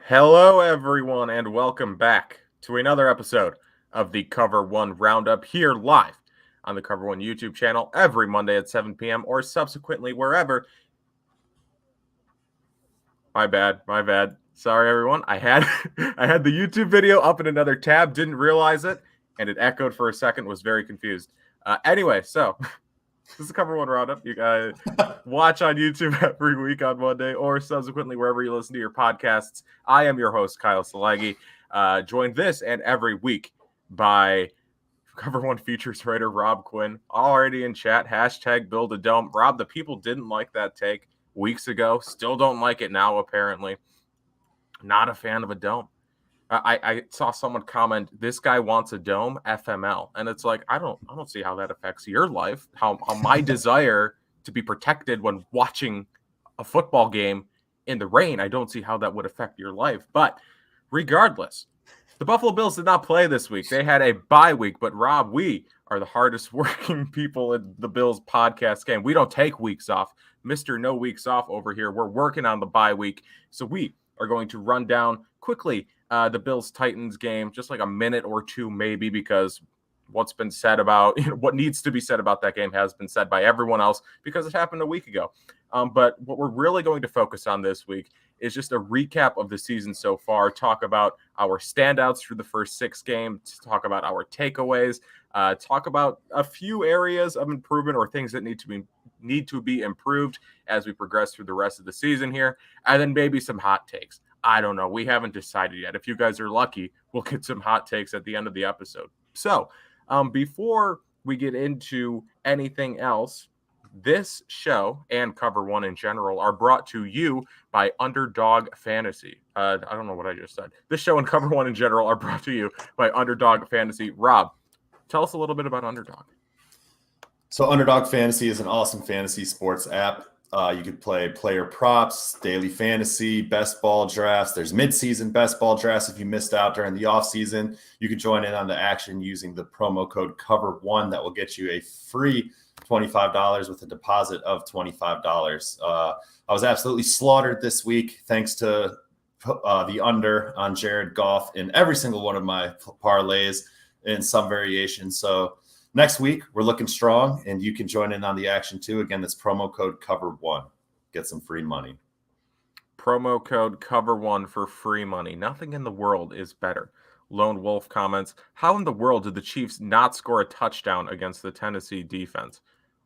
Hello, everyone, and welcome back to another episode of the Cover One Roundup here live on the Cover One YouTube channel every Monday at 7 p.m. or subsequently wherever. My bad. Sorry, everyone. I had the YouTube video up in another tab, didn't realize it, and it echoed for a second. Was very confused. Anyway, so this is Cover One Roundup. You guys watch on YouTube every week on Monday or subsequently wherever you listen to your podcasts. I am your host, Kyle Silagyi, joined this and every week by Cover One Features writer Rob Quinn, already in chat, hashtag Build a Dome. Rob, the people didn't like that take weeks ago, still don't like it now, apparently. Not a fan of a dome. I saw someone comment, "This guy wants a dome, FML," and it's like I don't see how that affects your life. How my desire to be protected when watching a football game in the rain, I don't see how that would affect your life. But regardless, the Buffalo Bills did not play this week. They had a bye week. But Rob, we are the hardest working people in the Bills podcast game. We don't take weeks off. Mr. No Weeks Off over here. We're working on the bye week, so we are going to run down quickly the Bills-Titans game, just like a minute or two maybe, because what's been said about, what needs to be said about that game has been said by everyone else because it happened a week ago. But what we're really going to focus on this week is just a recap of the season so far, talk about our standouts for the first 6 games, talk about our takeaways, talk about a few areas of improvement or things that need to be improved as we progress through the rest of the season here, and then maybe some hot takes. I don't know. We haven't decided yet. If you guys are lucky, we'll get some hot takes at the end of the episode. So before we get into anything else, this show and Cover One in general are brought to you by Underdog Fantasy. I don't know what I just said. This show and Cover One in general are brought to you by Underdog Fantasy. Rob, tell us a little bit about Underdog. So Underdog Fantasy is an awesome fantasy sports app. You could play player props, daily fantasy, best ball drafts. There's mid-season best ball drafts if you missed out during the offseason. You can join in on the action using the promo code COVER1 that will get you a free $25 with a deposit of $25. I was absolutely slaughtered this week thanks to the under on Jared Goff in every single one of my parlays in some variation. So next week, we're looking strong, and you can join in on the action too. Again, that's promo code COVER1. Get some free money. Promo code COVER1 for free money. Nothing in the world is better. Lone Wolf comments, how in the world did the Chiefs not score a touchdown against the Tennessee defense?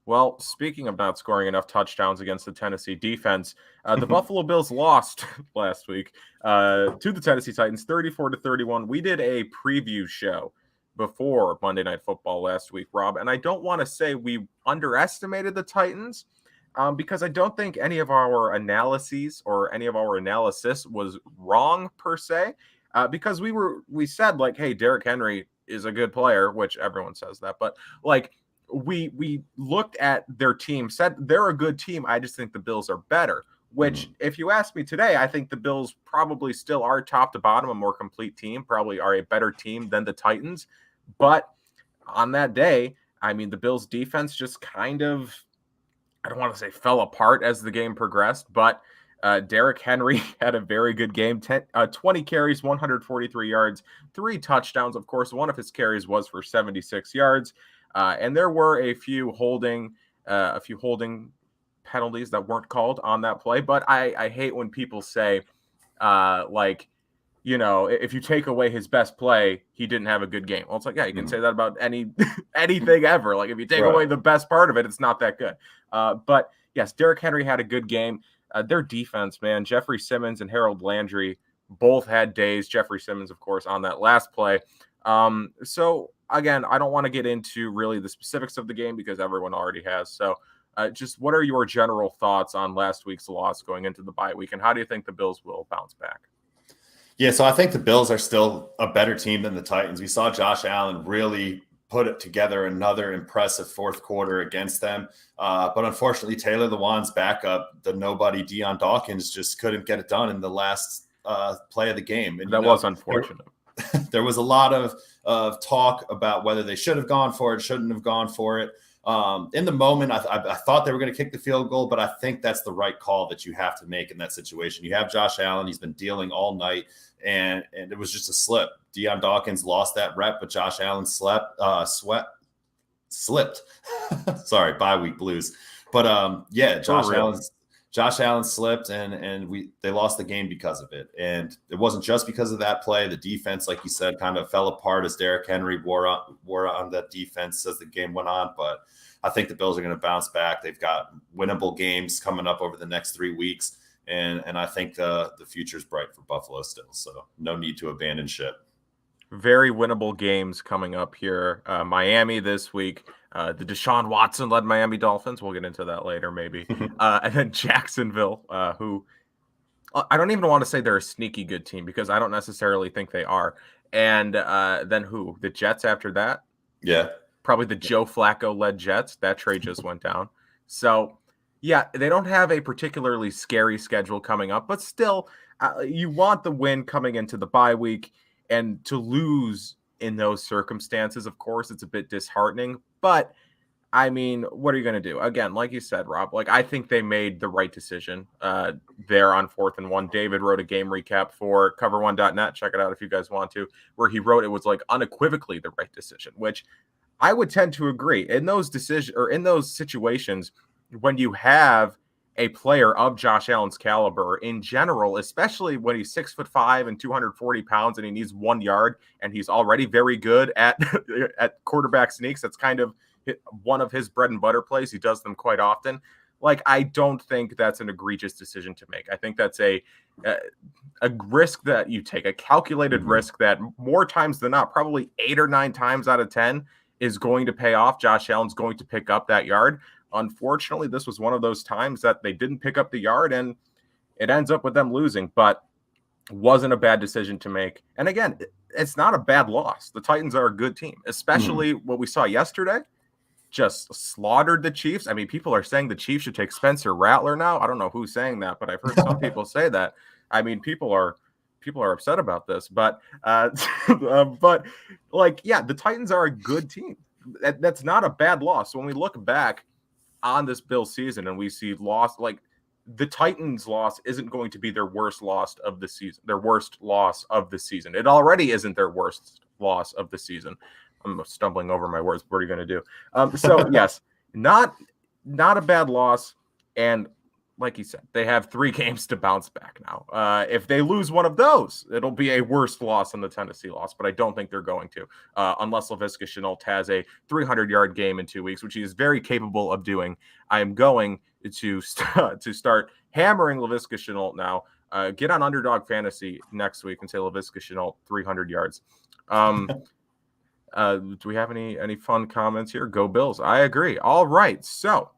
Well, speaking of not scoring enough touchdowns against the Tennessee defense, the Buffalo Bills lost last week to the Tennessee Titans 34-31. We did a preview show before Monday Night Football last week, Rob, and I don't want to say we underestimated the Titans because I don't think any of our analyses or any of our analysis was wrong per se, because we said like, hey, Derrick Henry is a good player, which everyone says that, but like we looked at their team, said they're a good team. I just think the Bills are better. Which, if you ask me today, I think the Bills probably still are top to bottom, a more complete team, probably are a better team than the Titans. But on that day, I mean, the Bills defense just kind of, I don't want to say fell apart as the game progressed, but Derrick Henry had a very good game, 20 carries, 143 yards, 3 touchdowns. Of course, one of his carries was for 76 yards. And there were a few holding penalties that weren't called on that play. But I hate when people say, if you take away his best play, he didn't have a good game. Well, it's like, yeah, you can say that about anything ever. Like, if you take away the best part of it, it's not that good. But yes, Derrick Henry had a good game. Their defense, man, Jeffrey Simmons and Harold Landry both had days. Jeffrey Simmons, of course, on that last play. So again, I don't want to get into really the specifics of the game because everyone already has. So just what are your general thoughts on last week's loss going into the bye week, and how do you think the Bills will bounce back? Yeah, so I think the Bills are still a better team than the Titans. We saw Josh Allen really put it together another impressive fourth quarter against them. But unfortunately, Taylor Lewan's backup, the nobody Dion Dawkins, just couldn't get it done in the last play of the game. And, that was unfortunate. There was a lot of talk about whether they should have gone for it, shouldn't have gone for it. In the moment, I thought they were going to kick the field goal, but I think that's the right call that you have to make in that situation. You have Josh Allen. He's been dealing all night, and it was just a slip. Dion Dawkins lost that rep, but Josh Allen slipped. Sorry, bye week blues. But Josh Allen slipped, and they lost the game because of it. And it wasn't just because of that play. The defense, like you said, kind of fell apart as Derrick Henry wore on that defense as the game went on. But I think the Bills are going to bounce back. They've got winnable games coming up over the next 3 weeks, and I think the future's bright for Buffalo still. So no need to abandon ship. Very winnable games coming up here. Miami this week. The Deshaun Watson-led Miami Dolphins. We'll get into that later, maybe. And then Jacksonville, who I don't even want to say they're a sneaky good team because I don't necessarily think they are. And then who? The Jets after that? Yeah. Probably the Joe Flacco-led Jets. That trade just went down. So, yeah, they don't have a particularly scary schedule coming up, but still, you want the win coming into the bye week. And to lose in those circumstances, of course, it's a bit disheartening. But, I mean, what are you going to do? Again, like you said, Rob, I think they made the right decision there on 4th and 1. David wrote a game recap for cover1.net. Check it out if you guys want to, where he wrote it was unequivocally the right decision, which I would tend to agree. In those situations, when you have a player of Josh Allen's caliber in general, especially when he's 6'5" and 240 pounds and he needs 1 yard and he's already very good at quarterback sneaks. That's kind of one of his bread and butter plays. He does them quite often. I don't think that's an egregious decision to make. I think that's a risk that you take, a calculated risk that more times than not, probably 8 or 9 times out of 10 is going to pay off. Josh Allen's going to pick up that yard. Unfortunately, this was one of those times that they didn't pick up the yard and it ends up with them losing, but wasn't a bad decision to make. And again, it's not a bad loss. The Titans are a good team, especially what we saw yesterday. Just slaughtered the Chiefs. I mean, people are saying the Chiefs should take Spencer Rattler now. I don't know who's saying that, but I've heard some people say that. I mean, people are upset about this, but the Titans are a good team. That's not a bad loss. When we look back on this Bills season and we see loss, the Titans loss isn't going to be their worst loss of the season. It already isn't their worst loss of the season. I'm stumbling over my words. What are you going to do? So yes, not a bad loss. And like you said, they have 3 games to bounce back now. If they lose one of those, it'll be a worse loss than the Tennessee loss, but I don't think they're going to, unless Laviska Shenault has a 300-yard game in 2 weeks, which he is very capable of doing. I am going to start hammering Laviska Shenault now. Get on Underdog Fantasy next week and say Laviska Shenault 300 yards. Do we have any fun comments here? Go Bills. I agree. All right. So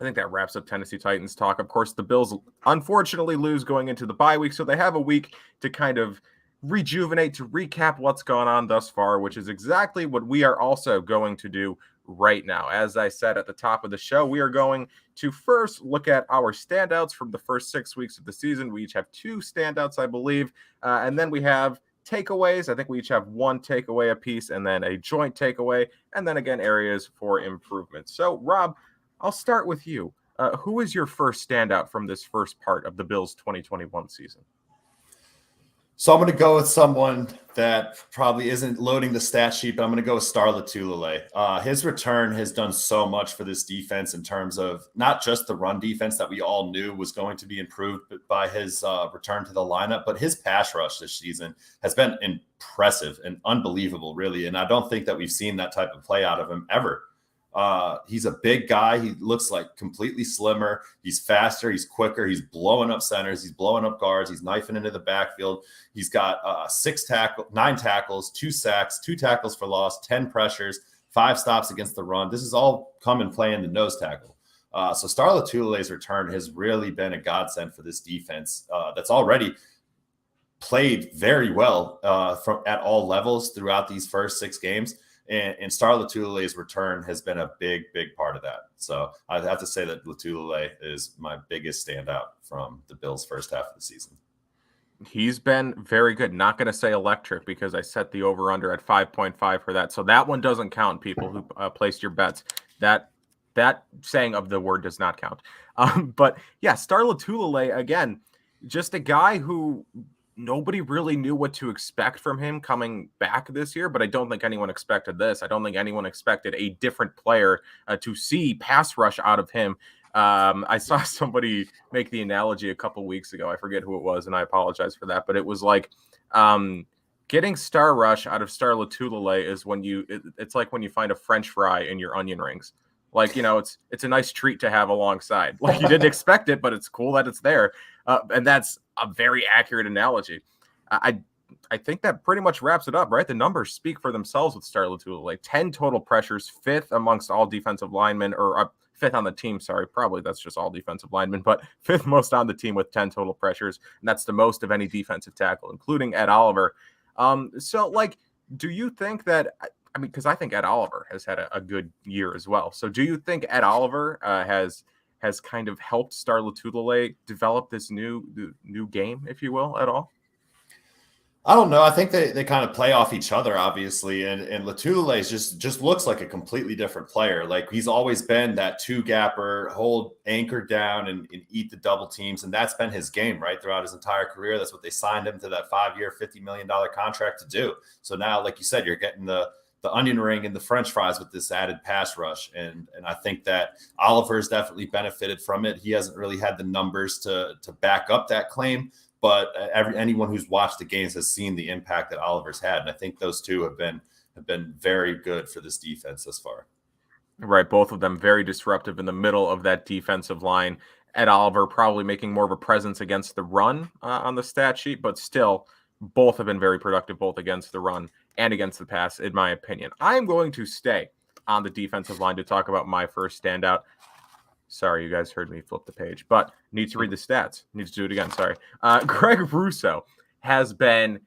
I think that wraps up Tennessee Titans talk. Of course, the Bills unfortunately lose going into the bye week, so they have a week to kind of rejuvenate, to recap what's gone on thus far, which is exactly what we are also going to do right now. As I said at the top of the show, we are going to first look at our standouts from the first 6 weeks of the season. We each have 2 standouts, I believe, and then we have takeaways. I think we each have 1 takeaway apiece and then a joint takeaway, and then again, areas for improvement. So, Rob, I'll start with you. Who is your first standout from this first part of the Bills' 2021 season? So I'm going to go with someone that probably isn't loading the stat sheet, but I'm going to go with Star Lotulelei. His return has done so much for this defense in terms of not just the run defense that we all knew was going to be improved by his return to the lineup, but his pass rush this season has been impressive and unbelievable, really. And I don't think that we've seen that type of play out of him ever. He's a big guy. He looks like completely slimmer. He's faster. He's quicker. He's blowing up centers. He's blowing up guards. He's knifing into the backfield. He's got 9 tackles, 2 sacks, 2 tackles for loss, 10 pressures, 5 stops against the run. This is all come and play in the nose tackle. So Star Lotulelei's return has really been a godsend for this defense that's already played very well at all levels throughout these first 6 games. And Star Lotulelei's return has been a big, big part of that. So I'd have to say that Lotulelei is my biggest standout from the Bills' first half of the season. He's been very good. Not going to say electric because I set the over-under at 5.5 for that. So that one doesn't count, people who placed your bets. That saying of the word does not count. But yeah, Star Lotulelei, again, just a guy who nobody really knew what to expect from him coming back this year, but I don't think anyone expected this. I don't think anyone expected a different player to see pass rush out of him. I saw somebody make the analogy a couple weeks ago. I forget who it was, and I apologize for that, but it was like getting star rush out of Star Lotulelei is when it's like when you find a French fry in your onion rings. Like, it's a nice treat to have alongside. Like, you didn't expect it, but it's cool that it's there. And that's a very accurate analogy. I think that pretty much wraps it up, right? The numbers speak for themselves with Star Lotulelei. 10 total pressures, 5th amongst all defensive linemen, or 5th on the team. Sorry, probably that's just all defensive linemen, but 5th most on the team with 10 total pressures. And that's the most of any defensive tackle, including Ed Oliver. So, like, do you think that... I mean, because I think Ed Oliver has had a good year as well. So do you think Ed Oliver has kind of helped Star Lotulelei develop this new game, if you will, at all? I don't know. I think they kind of play off each other, obviously. And Lotulelei just looks like a completely different player. Like, he's always been that two-gapper, hold anchor down and eat the double teams. And that's been his game, right, throughout his entire career. That's what they signed him to that 5-year, $50 million contract to do. So now, like you said, you're getting the onion ring and the French fries with this added pass rush. And I think that Oliver's definitely benefited from it. He hasn't really had the numbers to back up that claim, but anyone who's watched the games has seen the impact that Oliver's had. And I think those two have been very good for this defense thus far. Right. Both of them very disruptive in the middle of that defensive line. Ed Oliver probably making more of a presence against the run on the stat sheet, but still both have been very productive, both against the run and against the pass, in my opinion. I'm going to stay on the defensive line to talk about my first standout. Sorry, you guys heard me flip the page, but need to read the stats. Need to do it again. Sorry. Greg Russo has been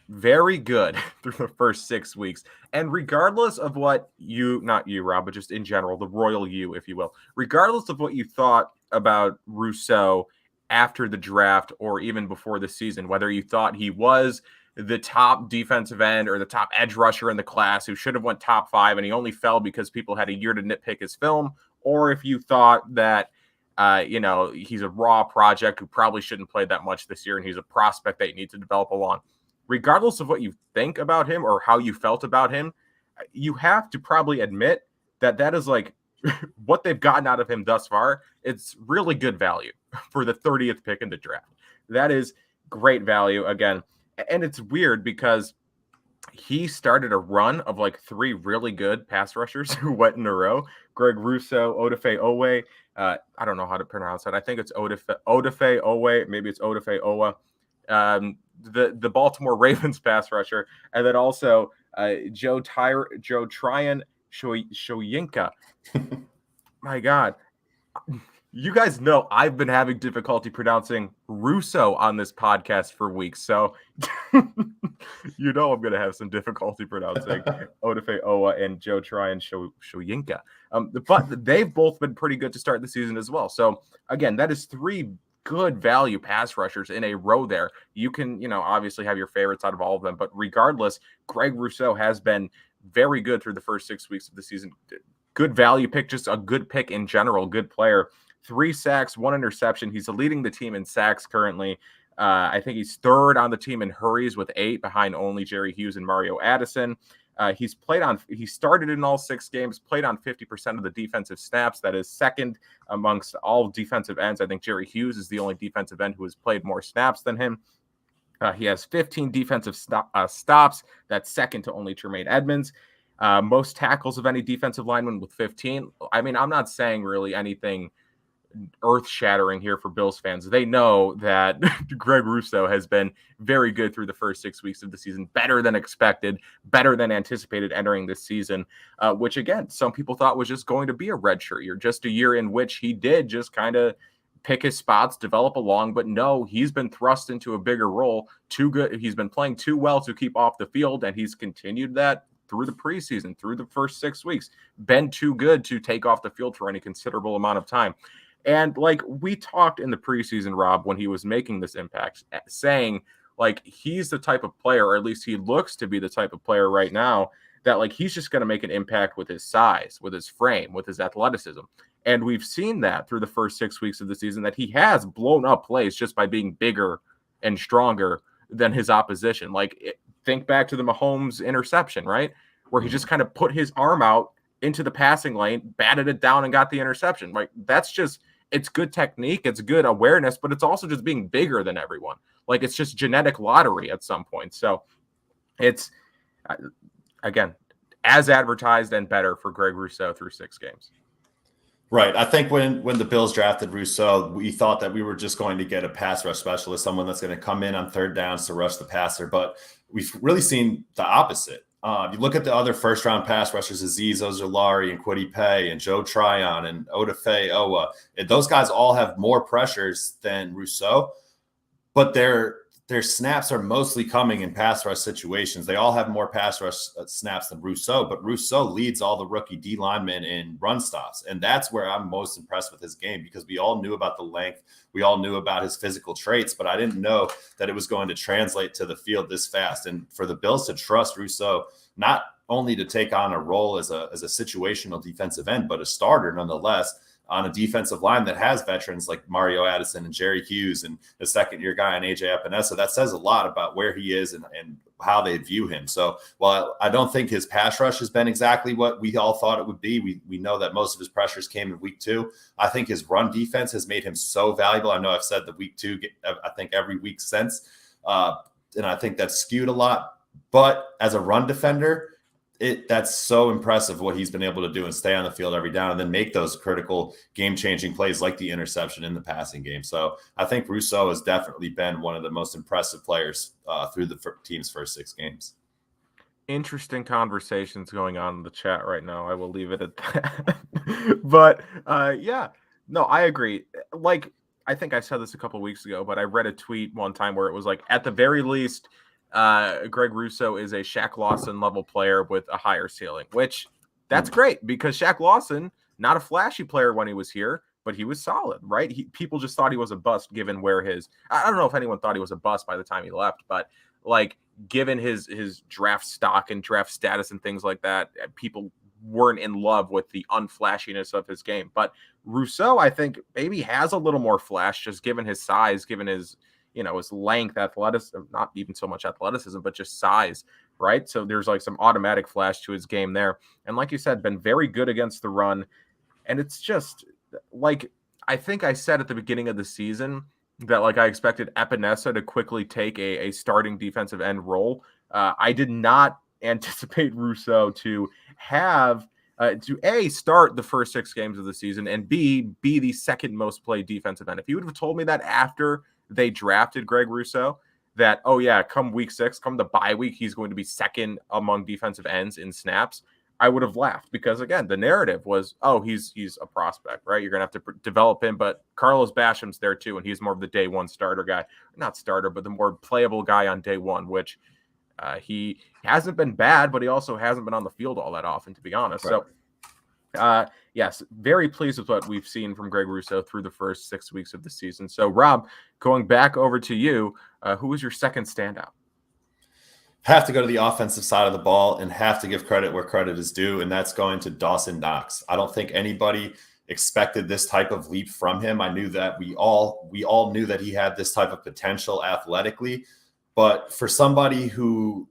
very good through the first 6 weeks. And regardless of what not you, Rob, but just in general, the royal you, if you will, regardless of what you thought about Rousseau after the draft or even before the season, whether you thought he was the top defensive end or the top edge rusher in the class who should have went top 5 and he only fell because people had a year to nitpick his film, or if you thought that he's a raw project who probably shouldn't play that much this year and he's a prospect that you need to develop along. Regardless of what you think about him or how you felt about him, you have to probably admit that is like what they've gotten out of him thus far. It's really good value for the 30th pick in the draft. That is great value again. And it's weird because he started a run of like 3 really good pass rushers who went in a row. Greg Russo, Odafe Owe. I don't know how to pronounce it. I think it's Odafe Owe. Maybe it's Odafe Owa. The Baltimore Ravens pass rusher. And then also Joe Tryon Shoyinka. My God. You guys know I've been having difficulty pronouncing Russo on this podcast for weeks, so I'm going to have some difficulty pronouncing Odafe Owa and Joe Tryon Shoyinka. But they've both been pretty good to start the season as well. So, again, that is 3 good value pass rushers in a row there. You can, obviously have your favorites out of all of them, but regardless, Greg Rousseau has been very good through the first 6 weeks of the season. Good value pick, just a good pick in general, good player. 3 sacks, 1 interception. He's leading the team in sacks currently. I think he's 3rd on the team in hurries with 8 behind only Jerry Hughes and Mario Addison. He started in all 6 games, played on 50% of the defensive snaps. That is 2nd amongst all defensive ends. I think Jerry Hughes is the only defensive end who has played more snaps than him. He has 15 defensive stops. That's 2nd to only Tremaine Edmonds. Most tackles of any defensive lineman with 15. I mean, I'm not saying really anything earth-shattering here for Bills fans. They know that Greg Rousseau has been very good through the first 6 weeks of the season, better than expected, better than anticipated entering this season, which, again, some people thought was just going to be a redshirt year, just a year in which he did just kind of pick his spots, develop along, but no, he's been thrust into a bigger role. Too good. He's been playing too well to keep off the field, and he's continued that through the preseason, through the first 6 weeks, been too good to take off the field for any considerable amount of time. And like we talked in the preseason, Rob, when he was making this impact, saying like he's the type of player, or at least he looks to be the type of player right now that like he's just going to make an impact with his size, with his frame, with his athleticism. And we've seen that through the first 6 weeks of the season, that he has blown up plays just by being bigger and stronger than his opposition. Like, think back to the Mahomes interception, right? Where he just kind of put his arm out into the passing lane, batted it down, and got the interception. Like, that's just, it's good technique, it's good awareness, but it's also just being bigger than everyone. Like, it's just genetic lottery at some point. So it's, again, as advertised and better for Greg Rousseau through 6 games. Right. I think when the Bills drafted Russo, we thought that we were just going to get a pass rush specialist, someone that's going to come in on third downs to rush the passer. But we've really seen the opposite. You look at the other first-round pass rushers, Azeez Ojulari and Kwity Paye and Joe Tryon and Odafe Owa. And those guys all have more pressures than Rousseau, but their snaps are mostly coming in pass rush situations. They all have more pass rush snaps than Rousseau, but Rousseau leads all the rookie D linemen in run stops. And that's where I'm most impressed with his game, because we all knew about the length. We all knew about his physical traits, but I didn't know that it was going to translate to the field this fast. And for the Bills to trust Rousseau, not only to take on a role as a situational defensive end, but a starter nonetheless, on a defensive line that has veterans like Mario Addison and Jerry Hughes and the second-year guy and AJ Epinesa, that says a lot about where he is and how they view him. So while I don't think his pass rush has been exactly what we all thought it would be, we know that most of his pressures came in week 2. I think his run defense has made him so valuable. I know I've said the week 2, I think every week since, and I think that's skewed a lot. But as a run defender, that's so impressive what he's been able to do and stay on the field every down and then make those critical game-changing plays like the interception in the passing game. So I think Rousseau has definitely been one of the most impressive players through the team's first 6 games. Interesting conversations going on in the chat right now. I will leave it at that. But yeah, no, I agree. Like, I think I said this a couple weeks ago, but I read a tweet one time where it was like, at the very least, Greg Rousseau is a Shaq Lawson level player with a higher ceiling, which that's great, because Shaq Lawson, not a flashy player when he was here, but he was solid, right? People just thought he was a bust given where I don't know if anyone thought he was a bust by the time he left, but like, given his draft stock and draft status and things like that, people weren't in love with the unflashiness of his game. But Rousseau, I think, maybe has a little more flash, just given his size, given his his length, athleticism, not even so much athleticism, but just size, right? So there's like some automatic flash to his game there. And like you said, been very good against the run. And it's just like, I think I said at the beginning of the season that like I expected Epinesa to quickly take a starting defensive end role. I did not anticipate Russo to have to A, start the first 6 games of the season, and B, be the second most played defensive end. If you would have told me that after they drafted Greg Rousseau, that, oh yeah, come week 6, come the bye week, he's going to be second among defensive ends in snaps, I would have laughed, because again, the narrative was, oh, he's a prospect, right? You're going to have to develop him, but Carlos Basham's there too, and he's more of the day one starter guy. Not starter, but the more playable guy on day one, which he hasn't been bad, but he also hasn't been on the field all that often, to be honest. Right. So yes, very pleased with what we've seen from Greg Rousseau through the first 6 weeks of the season. So Rob, going back over to you, who was your second standout? Have to go to the offensive side of the ball and have to give credit where credit is due, and that's going to Dawson Knox. I don't think anybody expected this type of leap from him. I knew that we all knew that he had this type of potential athletically, but for somebody who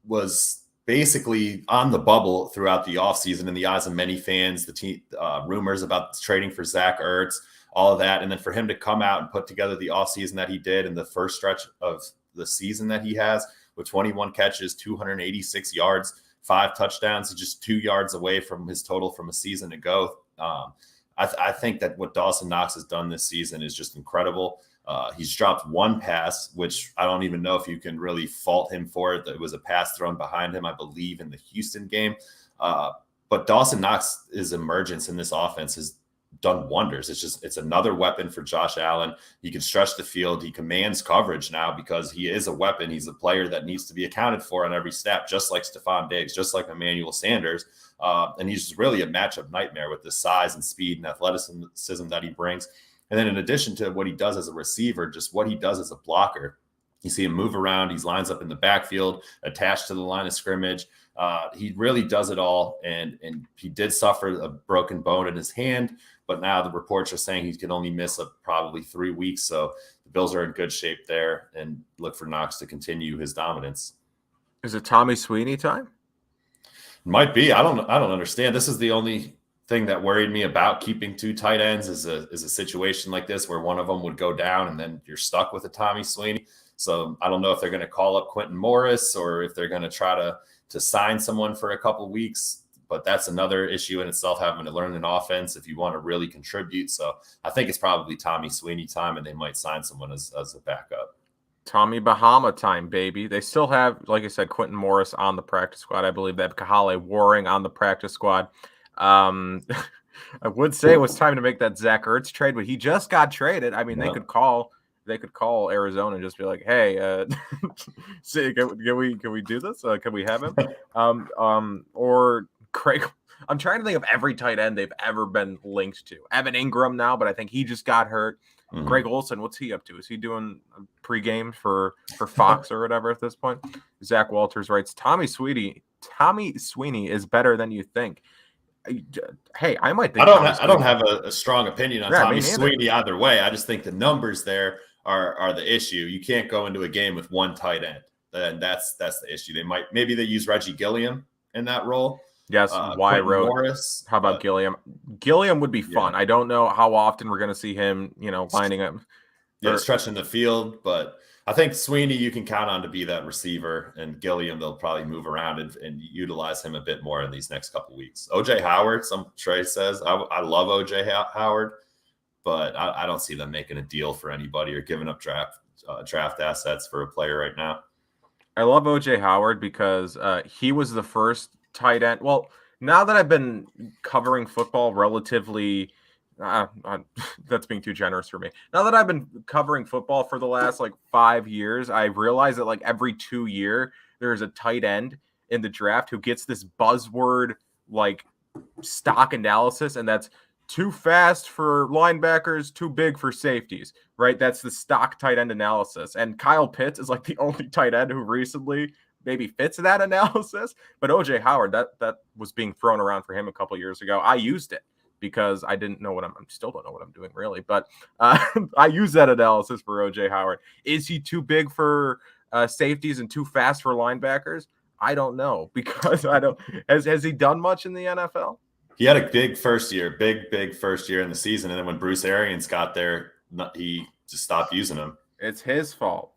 was basically on the bubble throughout the offseason in the eyes of many fans, the team rumors about trading for Zach Ertz, all of that, and then for him to come out and put together the offseason that he did in the first stretch of the season that he has, with 21 catches, 286 yards, 5 touchdowns, just 2 yards away from his total from a season ago. I think that what Dawson Knox has done this season is just incredible. He's dropped 1 pass, which I don't even know if you can really fault him for it. It was a pass thrown behind him, I believe, in the Houston game. But Dawson Knox's emergence in this offense has done wonders. It's another weapon for Josh Allen. He can stretch the field. He commands coverage now because he is a weapon. He's a player that needs to be accounted for on every snap, just like Stephon Diggs, just like Emmanuel Sanders. And he's really a matchup nightmare with the size and speed and athleticism that he brings. And then in addition to what he does as a receiver, just what he does as a blocker. You see him move around. He lines up in the backfield, attached to the line of scrimmage. He really does it all, and he did suffer a broken bone in his hand, but now the reports are saying he can only miss probably 3 weeks. So the Bills are in good shape there, and look for Knox to continue his dominance. Is it Tommy Sweeney time? Might be. I don't understand. This is the only thing that worried me about keeping 2 tight ends is a situation like this where one of them would go down and then you're stuck with a Tommy Sweeney. So I don't know if they're going to call up Quentin Morris or if they're going to try to sign someone for a couple of weeks. But that's another issue in itself, having to learn an offense if you want to really contribute. So I think it's probably Tommy Sweeney time, and they might sign someone as a backup. Tommy Bahama time, baby. They still have, like I said, Quentin Morris on the practice squad. I believe they have Kahale Waring on the practice squad. I would say it was time to make that Zach Ertz trade, but he just got traded. I mean, they could call Arizona and just be like, "Hey, can we do this? Can we have him?" Or Craig. I'm trying to think of every tight end they've ever been linked to. Evan Ingram now, but I think he just got hurt. Mm-hmm. Greg Olsen, what's he up to? Is he doing a pregame for Fox or whatever at this point? Zach Walters writes, Tommy Sweeney is better than you think. Hey, I might think I don't have a strong opinion on Tommy Sweeney either way. I just think the numbers there are the issue. You can't go into a game with 1 tight end. And that's the issue. Maybe they use Reggie Gilliam in that role. Yes, Morris. How about Gilliam? Gilliam would be fun. Yeah. I don't know how often we're going to see him, lining up. Stretching the field, but I think Sweeney you can count on to be that receiver, and Gilliam they'll probably move around and utilize him a bit more in these next couple of weeks. OJ Howard, Trey says, I love OJ Howard, but I don't see them making a deal for anybody or giving up draft assets for a player right now. I love OJ Howard because he was the first tight end. Well, now that I've been covering football relatively, that's being too generous for me. Now that I've been covering football for the last 5 years, I realized that every 2 years there's a tight end in the draft who gets this buzzword stock analysis, and that's too fast for linebackers, too big for safeties, right? That's the stock tight end analysis. And Kyle Pitts is the only tight end who recently maybe fits that analysis. But OJ Howard, that was being thrown around for him a couple years ago. I used it because I didn't know still don't know what I'm doing really, but I use that analysis for OJ Howard. Is he too big for safeties and too fast for linebackers? I don't know, because I don't. Has he done much in the NFL? He had a big first year in the season, and then when Bruce Arians got there, he just stopped using him. It's his fault.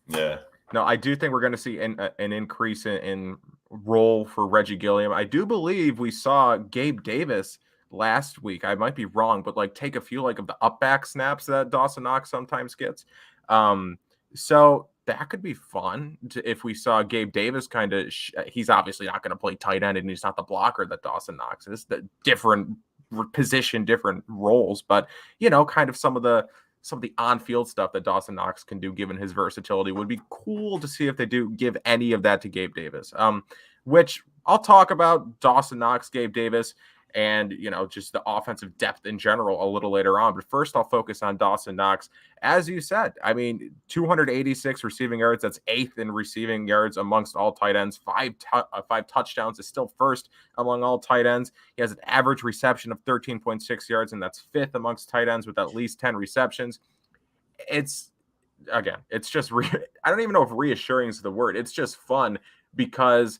Yeah. No, I do think we're going to see an increase in role for Reggie Gilliam. I do believe we saw Gabe Davis last week. I might be wrong, but take a few of the up back snaps that Dawson Knox sometimes gets. So that could be fun if we saw Gabe Davis kind of. He's obviously not going to play tight end, and he's not the blocker that Dawson Knox is. The different position, different roles, but kind of some of the on-field stuff that Dawson Knox can do, given his versatility, would be cool to see if they do give any of that to Gabe Davis. Which I'll talk about Dawson Knox, Gabe Davis, and just the offensive depth in general a little later on. But first, I'll focus on Dawson Knox. As you said, 286 receiving yards. That's 8th in receiving yards amongst all tight ends. Five touchdowns is still first among all tight ends. He has an average reception of 13.6 yards, and that's 5th amongst tight ends with at least 10 receptions. It's just I don't even know if reassuring is the word. It's just fun because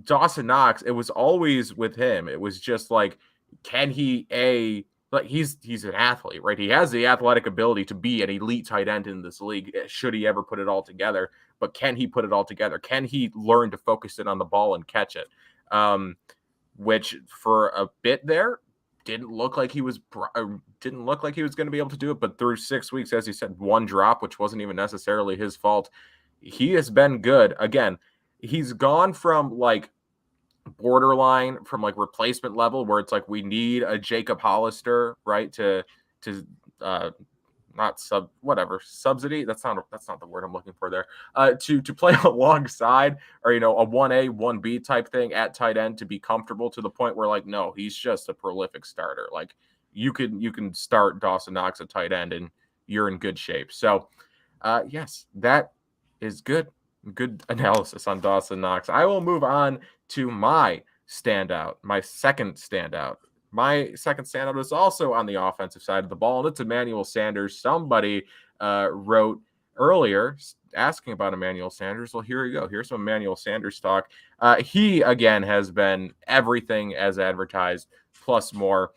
Dawson Knox, it was always with him. It was just can he he's an athlete, right? He has the athletic ability to be an elite tight end in this league, should he ever put it all together. But can he put it all together? Can he learn to focus it on the ball and catch it? Which for a bit there didn't look like he was going to be able to do it. But through 6 weeks, as you said, 1 drop, which wasn't even necessarily his fault. He has been good. Again, he's gone from borderline, from replacement level, where it's we need a Jacob Hollister, right, to not subsidy. That's not the word I'm looking for there. To play alongside, or a 1A 1B type thing at tight end, to be comfortable to the point where no, he's just a prolific starter. You can start Dawson Knox at tight end and you're in good shape. So Yes, that is good. Good analysis on Dawson Knox. I will move on to my standout, my second standout. My second standout is also on the offensive side of the ball, and it's Emmanuel Sanders. Somebody wrote earlier asking about Emmanuel Sanders. Well, here we go. Here's some Emmanuel Sanders talk. He, again, has been everything as advertised, plus more.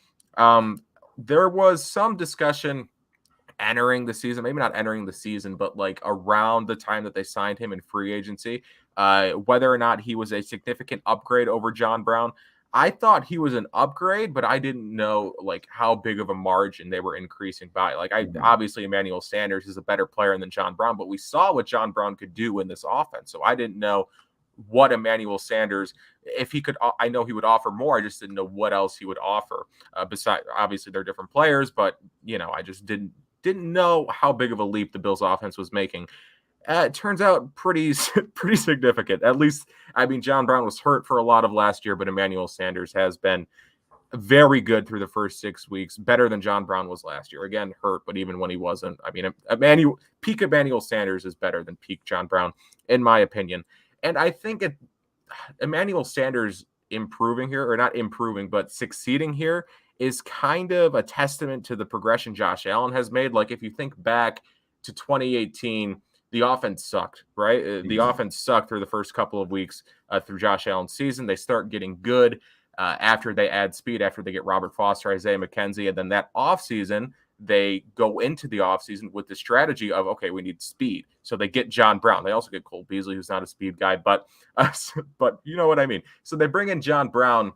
There was some discussion entering the season, maybe not entering the season, but like around the time that they signed him in free agency, whether or not he was a significant upgrade over John Brown. I thought he was an upgrade, but I didn't know like how big of a margin they were increasing by. Like obviously Emmanuel Sanders is a better player than John Brown, but we saw what John Brown could do in this offense. So I didn't know what Emmanuel Sanders, if he could, I know he would offer more. I just didn't know what else he would offer. Besides, obviously they're different players, but I just didn't know how big of a leap the Bills offense was making. It turns out pretty significant. At least, I mean, John Brown was hurt for a lot of last year, but Emmanuel Sanders has been very good through the first 6 weeks, better than John Brown was last year. Again, hurt, but even when he wasn't, I mean, peak Emmanuel Sanders is better than peak John Brown, in my opinion. And I think Emmanuel Sanders improving here, or not improving, but succeeding here, is kind of a testament to the progression Josh Allen has made. Like if you think back to 2018, the offense sucked, right? The offense sucked through the first couple of weeks through Josh Allen's season. They start getting good after they add speed, after they get Robert Foster, Isaiah McKenzie, and then that offseason, they go into the offseason with the strategy of, okay, we need speed. So they get John Brown. They also get Cole Beasley, who's not a speed guy, but you know what I mean. So they bring in John Brown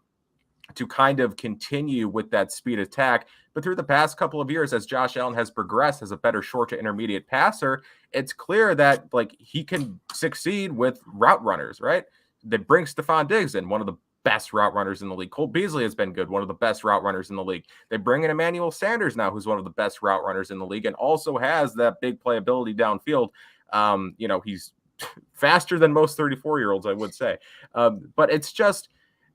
to kind of continue with that speed attack. But through the past couple of years, as Josh Allen has progressed as a better short to intermediate passer, it's clear that like he can succeed with route runners, right? They bring Stephon Diggs in, one of the best route runners in the league. Cole Beasley has been good, one of the best route runners in the league. They bring in Emmanuel Sanders now, who's one of the best route runners in the league and also has that big playability downfield. He's faster than most 34-year-olds, I would say. But it's just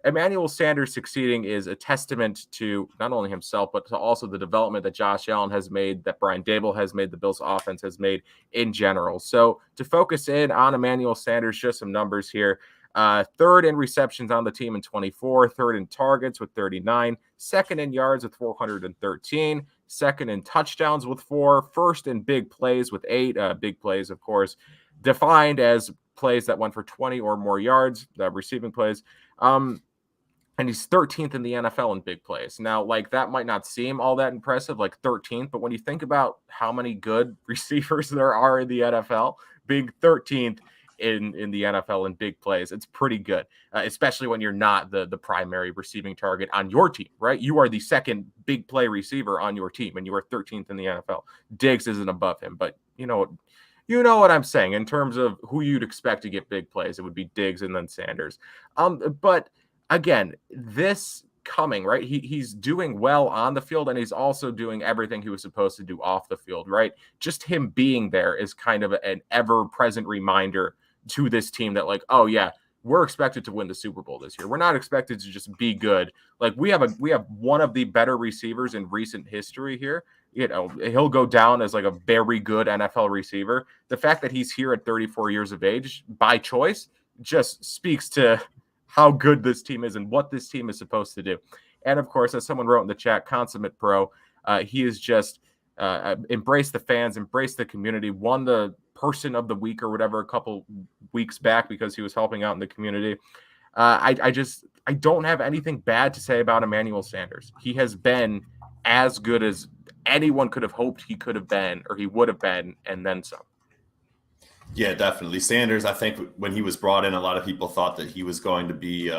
Emmanuel Sanders succeeding is a testament to not only himself, but to also the development that Josh Allen has made, that Brian Daboll has made, the Bills offense has made in general. So to focus in on Emmanuel Sanders, just some numbers here. Third in receptions on the team in 24, third in targets with 39, second in yards with 413, second in touchdowns with 4, first in big plays with 8, big plays, of course, defined as plays that went for 20 or more yards, receiving plays. And he's 13th in the NFL in big plays. Now, like that might not seem all that impressive, like 13th, but when you think about how many good receivers there are in the NFL, being 13th in the NFL in big plays, it's pretty good, especially when you're not the primary receiving target on your team, right? You are the second big play receiver on your team, and you are 13th in the NFL. Diggs isn't above him, but you know what I'm saying in terms of who you'd expect to get big plays. It would be Diggs and then Sanders. But again, this coming, right? He's doing well on the field, and he's also doing everything he was supposed to do off the field, right? Just him being there is kind of an ever-present reminder to this team that, like, oh yeah, we're expected to win the Super Bowl this year. We're not expected to just be good. Like we have one of the better receivers in recent history here. He'll go down as like a very good NFL receiver. The fact that he's here at 34 years of age by choice just speaks to how good this team is and what this team is supposed to do. And of course, as someone wrote in the chat, consummate pro, he is just embraced the fans, embraced the community, won the person of the week or whatever a couple weeks back because he was helping out in the community. I don't have anything bad to say about Emmanuel Sanders. He has been as good as anyone could have hoped he could have been, or he would have been, and then some. Yeah, definitely. Sanders, I think when he was brought in, a lot of people thought that he was going to be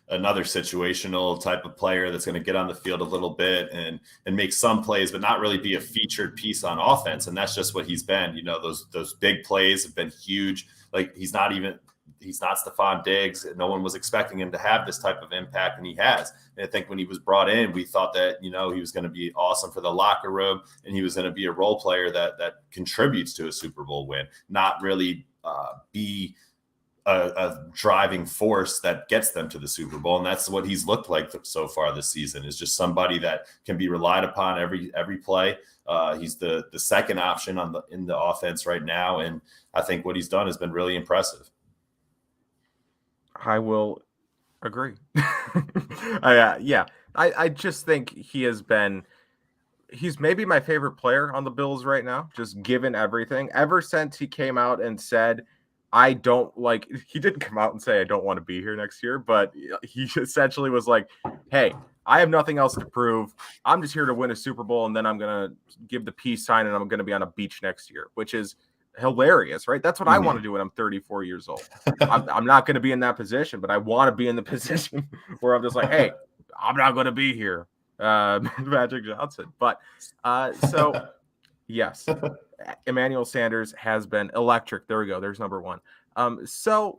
another situational type of player that's going to get on the field a little bit and make some plays, but not really be a featured piece on offense. And that's just what he's been. You know, those big plays have been huge. Like he's not Stephon Diggs. No one was expecting him to have this type of impact, and he has. And I think when he was brought in, we thought that, he was going to be awesome for the locker room, and he was going to be a role player that contributes to a Super Bowl win, not really be a driving force that gets them to the Super Bowl. And that's what he's looked like so far this season, is just somebody that can be relied upon every play. He's the second option in the offense right now. And I think what he's done has been really impressive. I will agree. I just think he's maybe my favorite player on the Bills right now, just given everything. Ever since he came out and said, he didn't come out and say, I don't want to be here next year, but he essentially was like, hey, I have nothing else to prove. I'm just here to win a Super Bowl, and then I'm going to give the peace sign, and I'm going to be on a beach next year, which is hilarious, right? That's what I want to do when I'm 34 years old. I'm not going to be in that position, but I want to be in the position where I'm just like, hey, I'm not going to be here. Magic Johnson. But so yes, Emmanuel Sanders has been electric. There we go. There's number one. So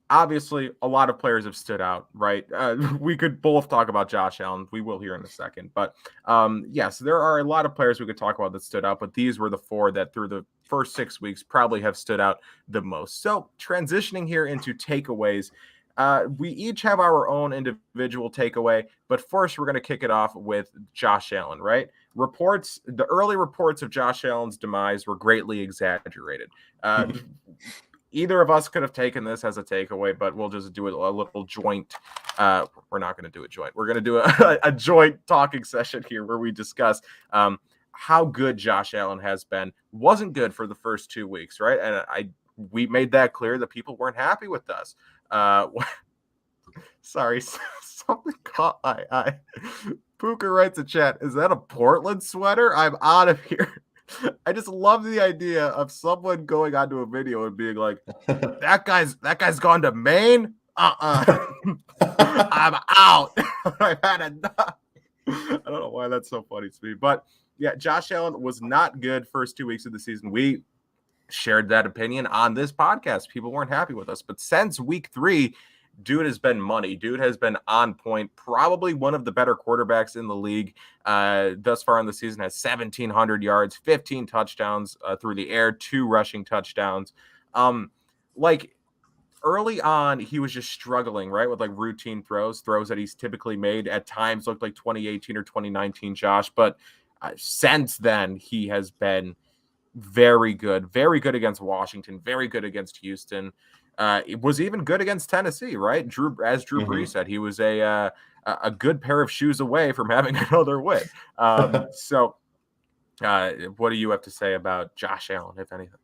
obviously a lot of players have stood out, right? We could both talk about Josh Allen. We will here in a second. But yes, there are a lot of players we could talk about that stood out, but these were the four that through the first 6 weeks probably have stood out the most. So transitioning here into takeaways, we each have our own individual takeaway, but first we're going to kick it off with Josh Allen, right? The early reports of Josh Allen's demise were greatly exaggerated. Either of us could have taken this as a takeaway, but we'll just do a little joint. We're not going to do a joint. We're going to do a joint talking session here where we discuss how good Josh Allen has been. Wasn't good for the first 2 weeks, right? And we made that clear that people weren't happy with us. Sorry, something caught my eye. Puka writes a chat. Is that a Portland sweater? I'm out of here. I just love the idea of someone going onto a video and being like, that guy's gone to Maine? I'm out. I've had enough. I don't know why that's so funny to me. But yeah, Josh Allen was not good first 2 weeks of the season. We shared that opinion on this podcast. People weren't happy with us. But since week 3, dude has been money. Dude has been on point. Probably one of the better quarterbacks in the league thus far in the season. Has 1,700 yards, 15 touchdowns through the air, 2 rushing touchdowns. Early on, he was just struggling, right, with like routine throws that he's typically made. At times looked like 2018 or 2019 Josh. But since then, he has been very good against Washington, very good against Houston. It was even good against Tennessee, right? Drew Brees said, he was a good pair of shoes away from having another win. So what do you have to say about Josh Allen, if anything?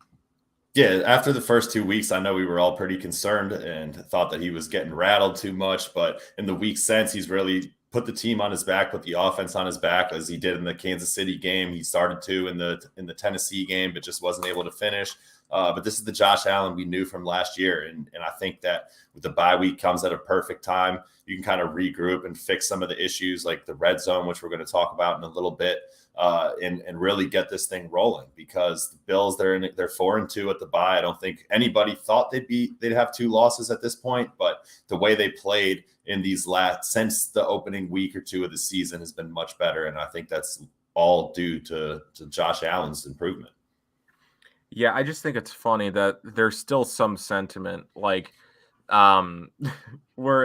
Yeah, after the first 2 weeks, I know we were all pretty concerned and thought that he was getting rattled too much. But in the week since, he's really put the team on his back, put the offense on his back, as he did in the Kansas City game. He started to in the Tennessee game, but just wasn't able to finish. But this is the Josh Allen we knew from last year. And I think that with the bye week comes at a perfect time. You can kind of regroup and fix some of the issues like the red zone, which we're going to talk about in a little bit, and really get this thing rolling, because the Bills, they're 4-2 at the bye. I don't think anybody thought they'd have 2 losses at this point, but the way they played in these since the opening week or 2 of the season has been much better. And I think that's all due to Josh Allen's improvement. Yeah, I just think it's funny that there's still some sentiment where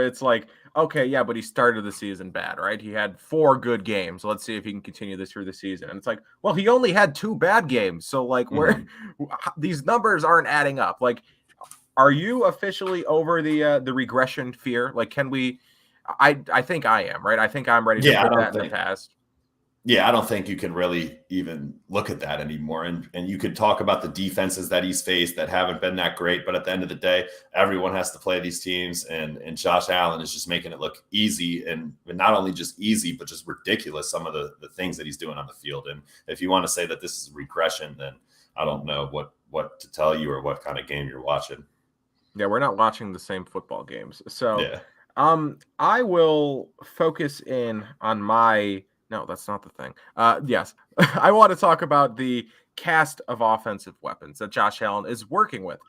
it's like, okay, yeah, but he started the season bad, right? He had 4 good games. Let's see if he can continue this through the season. And it's like, well, he only had 2 bad games. So where these numbers aren't adding up. Like, are you officially over the regression fear? Like, can we? I think I am, right? I think I'm ready to put that in the past. Yeah, I don't think you can really even look at that anymore. And you could talk about the defenses that he's faced that haven't been that great. But at the end of the day, everyone has to play these teams. And Josh Allen is just making it look easy. And not only just easy, but just ridiculous, some of the things that he's doing on the field. And if you want to say that this is regression, then I don't know what to tell you or what kind of game you're watching. Yeah, we're not watching the same football games. So yeah. I will focus in on my... No, that's not the thing. Yes, I want to talk about the cast of offensive weapons that Josh Allen is working with,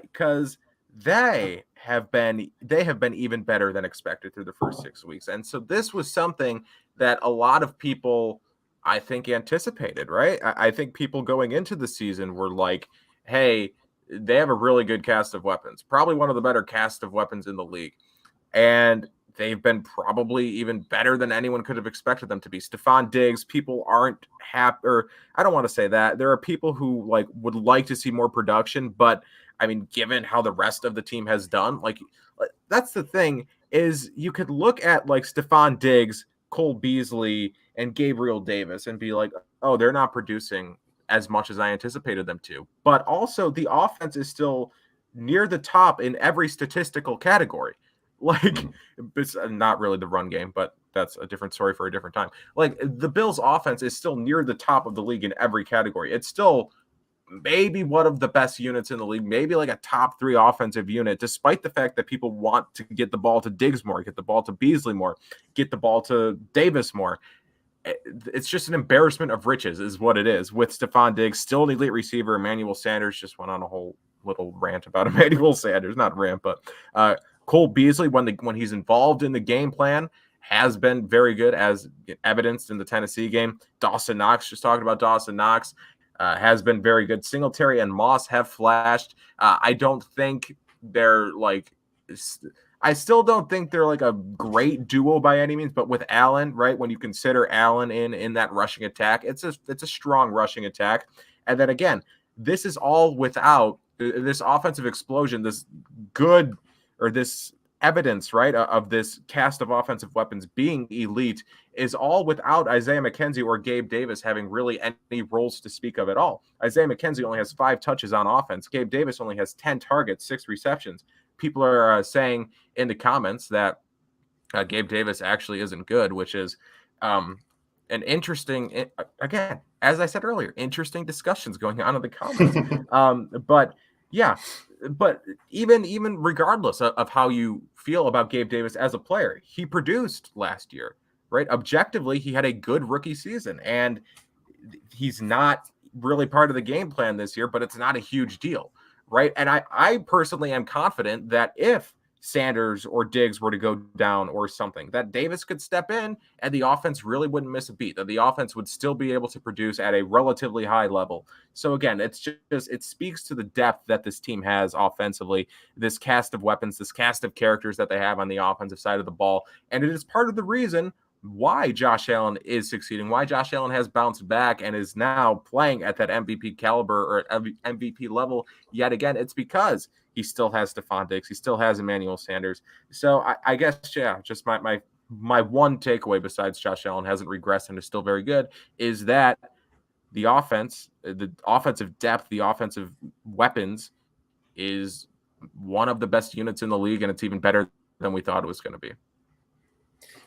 because they have been even better than expected through the first 6 weeks. And so this was something that a lot of people, I think, anticipated, right? I think people going into the season were like, hey, they have a really good cast of weapons, probably one of the better cast of weapons in the league. And they've been probably even better than anyone could have expected them to be. Stephon Diggs, people aren't happy, or I don't want to say that. There are people who like would like to see more production, but I mean, given how the rest of the team has done, like that's the thing is you could look at like Stephon Diggs, Cole Beasley, and Gabriel Davis and be like, oh, they're not producing as much as I anticipated them to. But also the offense is still near the top in every statistical category. Like, it's not really the run game, but that's a different story for a different time. Like, the Bills' offense is still near the top of the league in every category. It's still maybe one of the best units in the league, maybe like a top 3 offensive unit, despite the fact that people want to get the ball to Diggs more, get the ball to Beasley more, get the ball to Davis more. It's just an embarrassment of riches is what it is, with Stephon Diggs, still an elite receiver. Emmanuel Sanders just went on a whole little rant about Emmanuel Sanders, not rant, but Cole Beasley, when he's involved in the game plan, has been very good, as evidenced in the Tennessee game. Dawson Knox, just talking about Dawson Knox, has been very good. Singletary and Moss have flashed. I don't think they're like I still don't think they're like a great duo by any means, but with Allen, right, when you consider Allen in that rushing attack, it's a strong rushing attack. And then again, this is all without this offensive explosion, this good or this evidence, right, of this cast of offensive weapons being elite is all without Isaiah McKenzie or Gabe Davis having really any roles to speak of at all. Isaiah McKenzie only has 5 touches on offense. Gabe Davis only has 10 targets, 6 receptions. People are saying in the comments that Gabe Davis actually isn't good, which is an interesting, again, as I said earlier, interesting discussions going on in the comments. But yeah, but even regardless of how you feel about Gabe Davis as a player, he produced last year, right? Objectively, he had a good rookie season, and he's not really part of the game plan this year, but it's not a huge deal. Right. And I personally am confident that if Sanders or Diggs were to go down or something, that Davis could step in and the offense really wouldn't miss a beat, that the offense would still be able to produce at a relatively high level. So again, it's just, it speaks to the depth that this team has offensively, this cast of weapons, this cast of characters that they have on the offensive side of the ball. And it is part of the reason why Josh Allen is succeeding, why Josh Allen has bounced back and is now playing at that MVP caliber or MVP level yet again. It's because he still has Stephon Diggs, he still has Emmanuel Sanders. So I guess, yeah, just my one takeaway, besides Josh Allen hasn't regressed and is still very good, is that the offense, the offensive depth, the offensive weapons is one of the best units in the league, and it's even better than we thought it was going to be.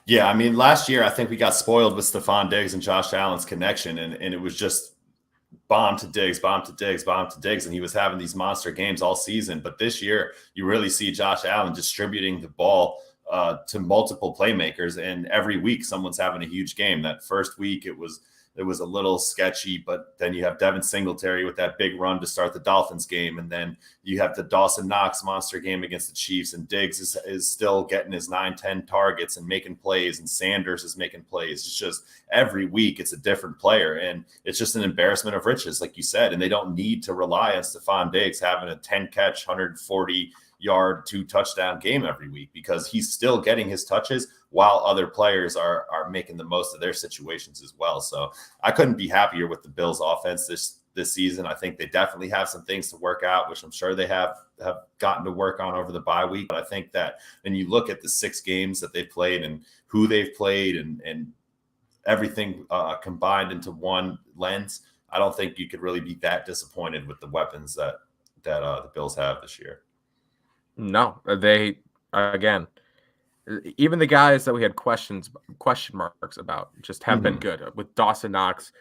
Yeah, I mean, last year I think we got spoiled with Stephon Diggs and Josh Allen's connection, and it was just bomb to Diggs, bomb to Diggs, bomb to Diggs, and he was having these monster games all season. But this year, you really see Josh Allen distributing the ball to multiple playmakers, and every week someone's having a huge game. That first week it was a little sketchy, but then you have Devin Singletary with that big run to start the Dolphins game, and then you have the Dawson Knox monster game against the Chiefs, and Diggs is still getting his 9-10 targets and making plays, and Sanders is making plays. It's just every week it's a different player, and it's just an embarrassment of riches, like you said, and they don't need to rely on Stephon Diggs having a 10-catch, 140-yard, 2-touchdown game every week, because he's still getting his touches while other players are making the most of their situations as well. So I couldn't be happier with the Bills offense this season. I think they definitely have some things to work out, which I'm sure they have gotten to work on over the bye week. But I think that when you look at the 6 games that they played and who they've played and everything combined into one lens, I don't think you could really be that disappointed with the weapons that the Bills have this year. No, they, again, even the guys that we had question marks about just have been good, with Dawson Knox,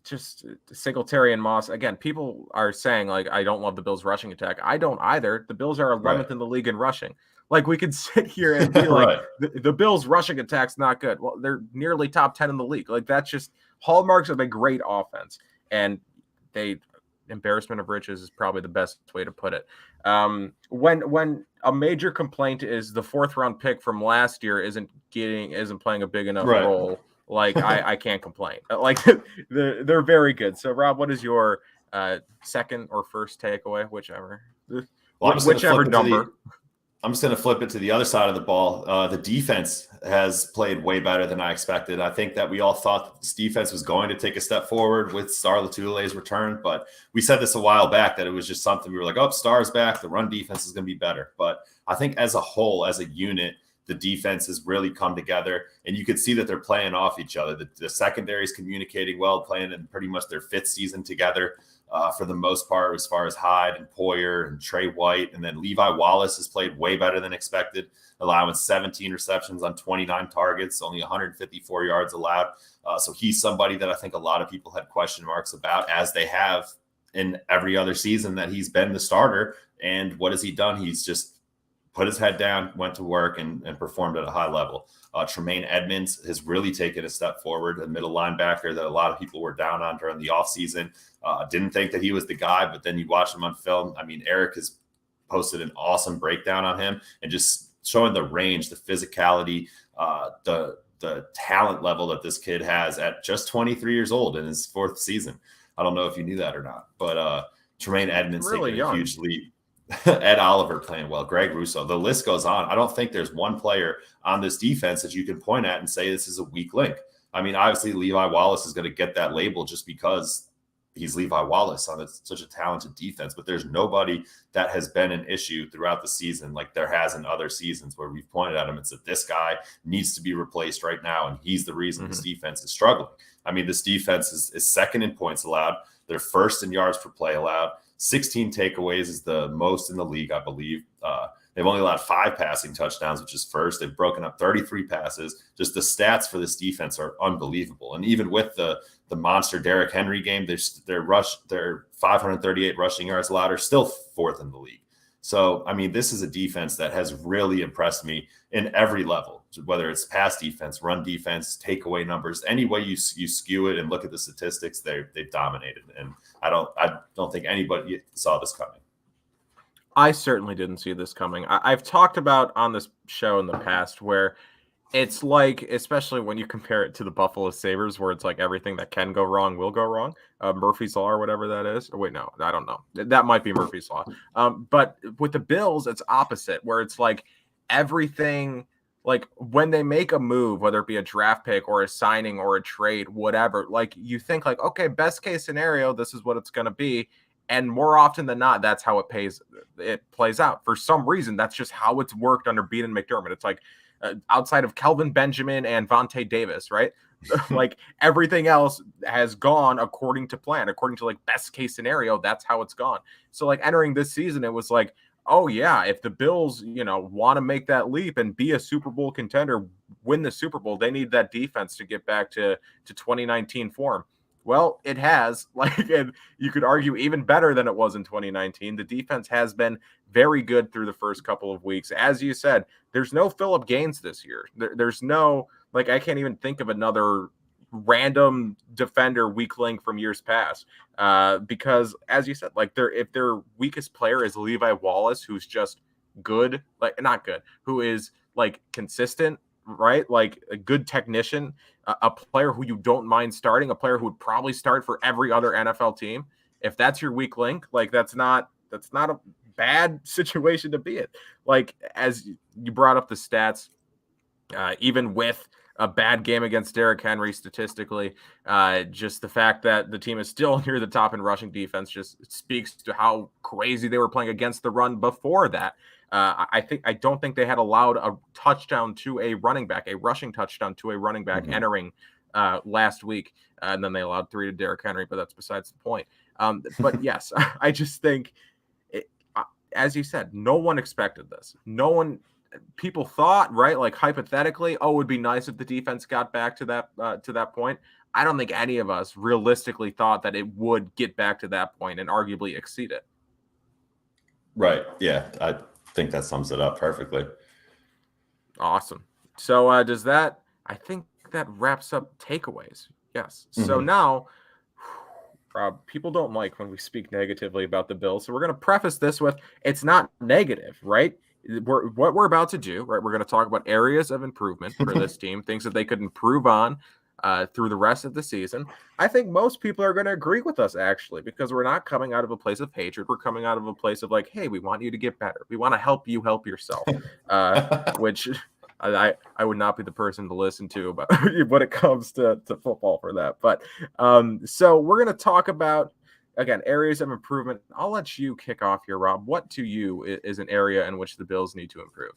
just Singletary and Moss. Again, people are saying, like, I don't love the Bills rushing attack. I don't either. The Bills are 11th in the league in rushing. Like, we could sit here and be like, the Bills rushing attack's not good. Well, they're nearly top 10 in the league. Like, that's just hallmarks of a great offense. And embarrassment of riches is probably the best way to put it. When a major complaint is the 4th round pick from last year isn't playing a big enough role, like I can't complain. Like they're very good. So Rob, what is your second or first takeaway, whichever. Well, Whichever number. I'm just going to flip it to the other side of the ball. The defense has played way better than I expected. I think that we all thought that this defense was going to take a step forward with Star Latuli's return, but we said this a while back that it was just something we were like, oh, Star's back. The run defense is going to be better. But I think as a whole, as a unit, the defense has really come together, and you could see that they're playing off each other. The secondary is communicating well, playing in pretty much their fifth season together. For the most part, as far as Hyde and Poyer and Trey White. And then Levi Wallace has played way better than expected, allowing 17 receptions on 29 targets, only 154 yards allowed. So he's somebody that I think a lot of people had question marks about, as they have in every other season that he's been the starter. And what has he done? He's just put his head down, went to work, and performed at a high level. Tremaine Edmonds has really taken a step forward, a middle linebacker that a lot of people were down on during the offseason. Didn't think that he was the guy, but then you watch him on film. I mean, Eric has posted an awesome breakdown on him and just showing the range, the physicality, the talent level that this kid has at just 23 years old in his fourth season. I don't know if you knew that or not, but Tremaine Edmonds really taking a huge leap. Ed Oliver playing well, Greg Russo, the list goes on. I don't think there's one player on this defense that you can point at and say this is a weak link. I mean, obviously Levi Wallace is going to get that label just because he's Levi Wallace on such a talented defense, but there's nobody that has been an issue throughout the season like there has in other seasons where we've pointed at him and said this guy needs to be replaced right now, and he's the reason this defense is struggling. I mean, this defense is second in points allowed. They're first in yards per play allowed. 16 takeaways is the most in the league, I believe. They've only allowed 5 passing touchdowns, which is first. They've broken up 33 passes. Just the stats for this defense are unbelievable. And even with the monster Derrick Henry game, their 538 rushing yards allowed are still fourth in the league. So, I mean, this is a defense that has really impressed me in every level, whether it's pass defense, run defense, takeaway numbers, any way you skew it and look at the statistics, they've dominated. And I don't think anybody saw this coming. I certainly didn't see this coming. I've talked about on this show in the past where it's like, especially when you compare it to the Buffalo Sabres, where it's like everything that can go wrong will go wrong. Murphy's Law or whatever that is. Or wait, no, I don't know. That might be Murphy's Law. But with the Bills, it's opposite, where it's like everything, like when they make a move, whether it be a draft pick or a signing or a trade, whatever, like you think like, okay, best case scenario, this is what it's going to be. And more often than not, that's how it plays out. For some reason, that's just how it's worked under Bean and McDermott. It's like, outside of Kelvin Benjamin and Vontae Davis, right? Like everything else has gone according to plan, according to like best case scenario. That's how it's gone. So like entering this season, it was like, oh yeah, if the Bills, want to make that leap and be a Super Bowl contender, win the Super Bowl, they need that defense to get back to 2019 form. Well, it has, and you could argue even better than it was in 2019. The defense has been very good through the first couple of weeks. As you said, there's no Phillip Gaines this year. There's no, I can't even think of another random defender weak link from years past. Because, as you said, if their weakest player is Levi Wallace, who's just good, not good, who is, consistent, right? Like a good technician, a player who you don't mind starting, a player who would probably start for every other NFL team. If that's your weak link, that's not a bad situation to be in. As you brought up the stats, even with a bad game against Derrick Henry statistically, just the fact that the team is still near the top in rushing defense just speaks to how crazy they were playing against the run before that. I don't think they had allowed a touchdown to a running back, a rushing touchdown to a running back entering last week. And then they allowed 3 to Derrick Henry, but that's besides the point. But yes, I just think, as you said, no one expected this. People thought, right? Hypothetically, it would be nice if the defense got back to that point. I don't think any of us realistically thought that it would get back to that point and arguably exceed it. Right. Yeah. I think that sums it up perfectly. Awesome. So I think that wraps up takeaways. Yes. Mm-hmm. So now people don't like when we speak negatively about the Bills. So we're going to preface this with, it's not negative, right? What we're about to do, right? We're going to talk about areas of improvement for this team, things that they could improve on, through the rest of the season, I think most people are going to agree with us, actually, because we're not coming out of a place of hatred. We're coming out of a place of like, hey, we want you to get better. We want to help you help yourself, which I would not be the person to listen to about when it comes to football for that. But so we're going to talk about, again, areas of improvement. I'll let you kick off here, Rob. What to you is an area in which the Bills need to improve?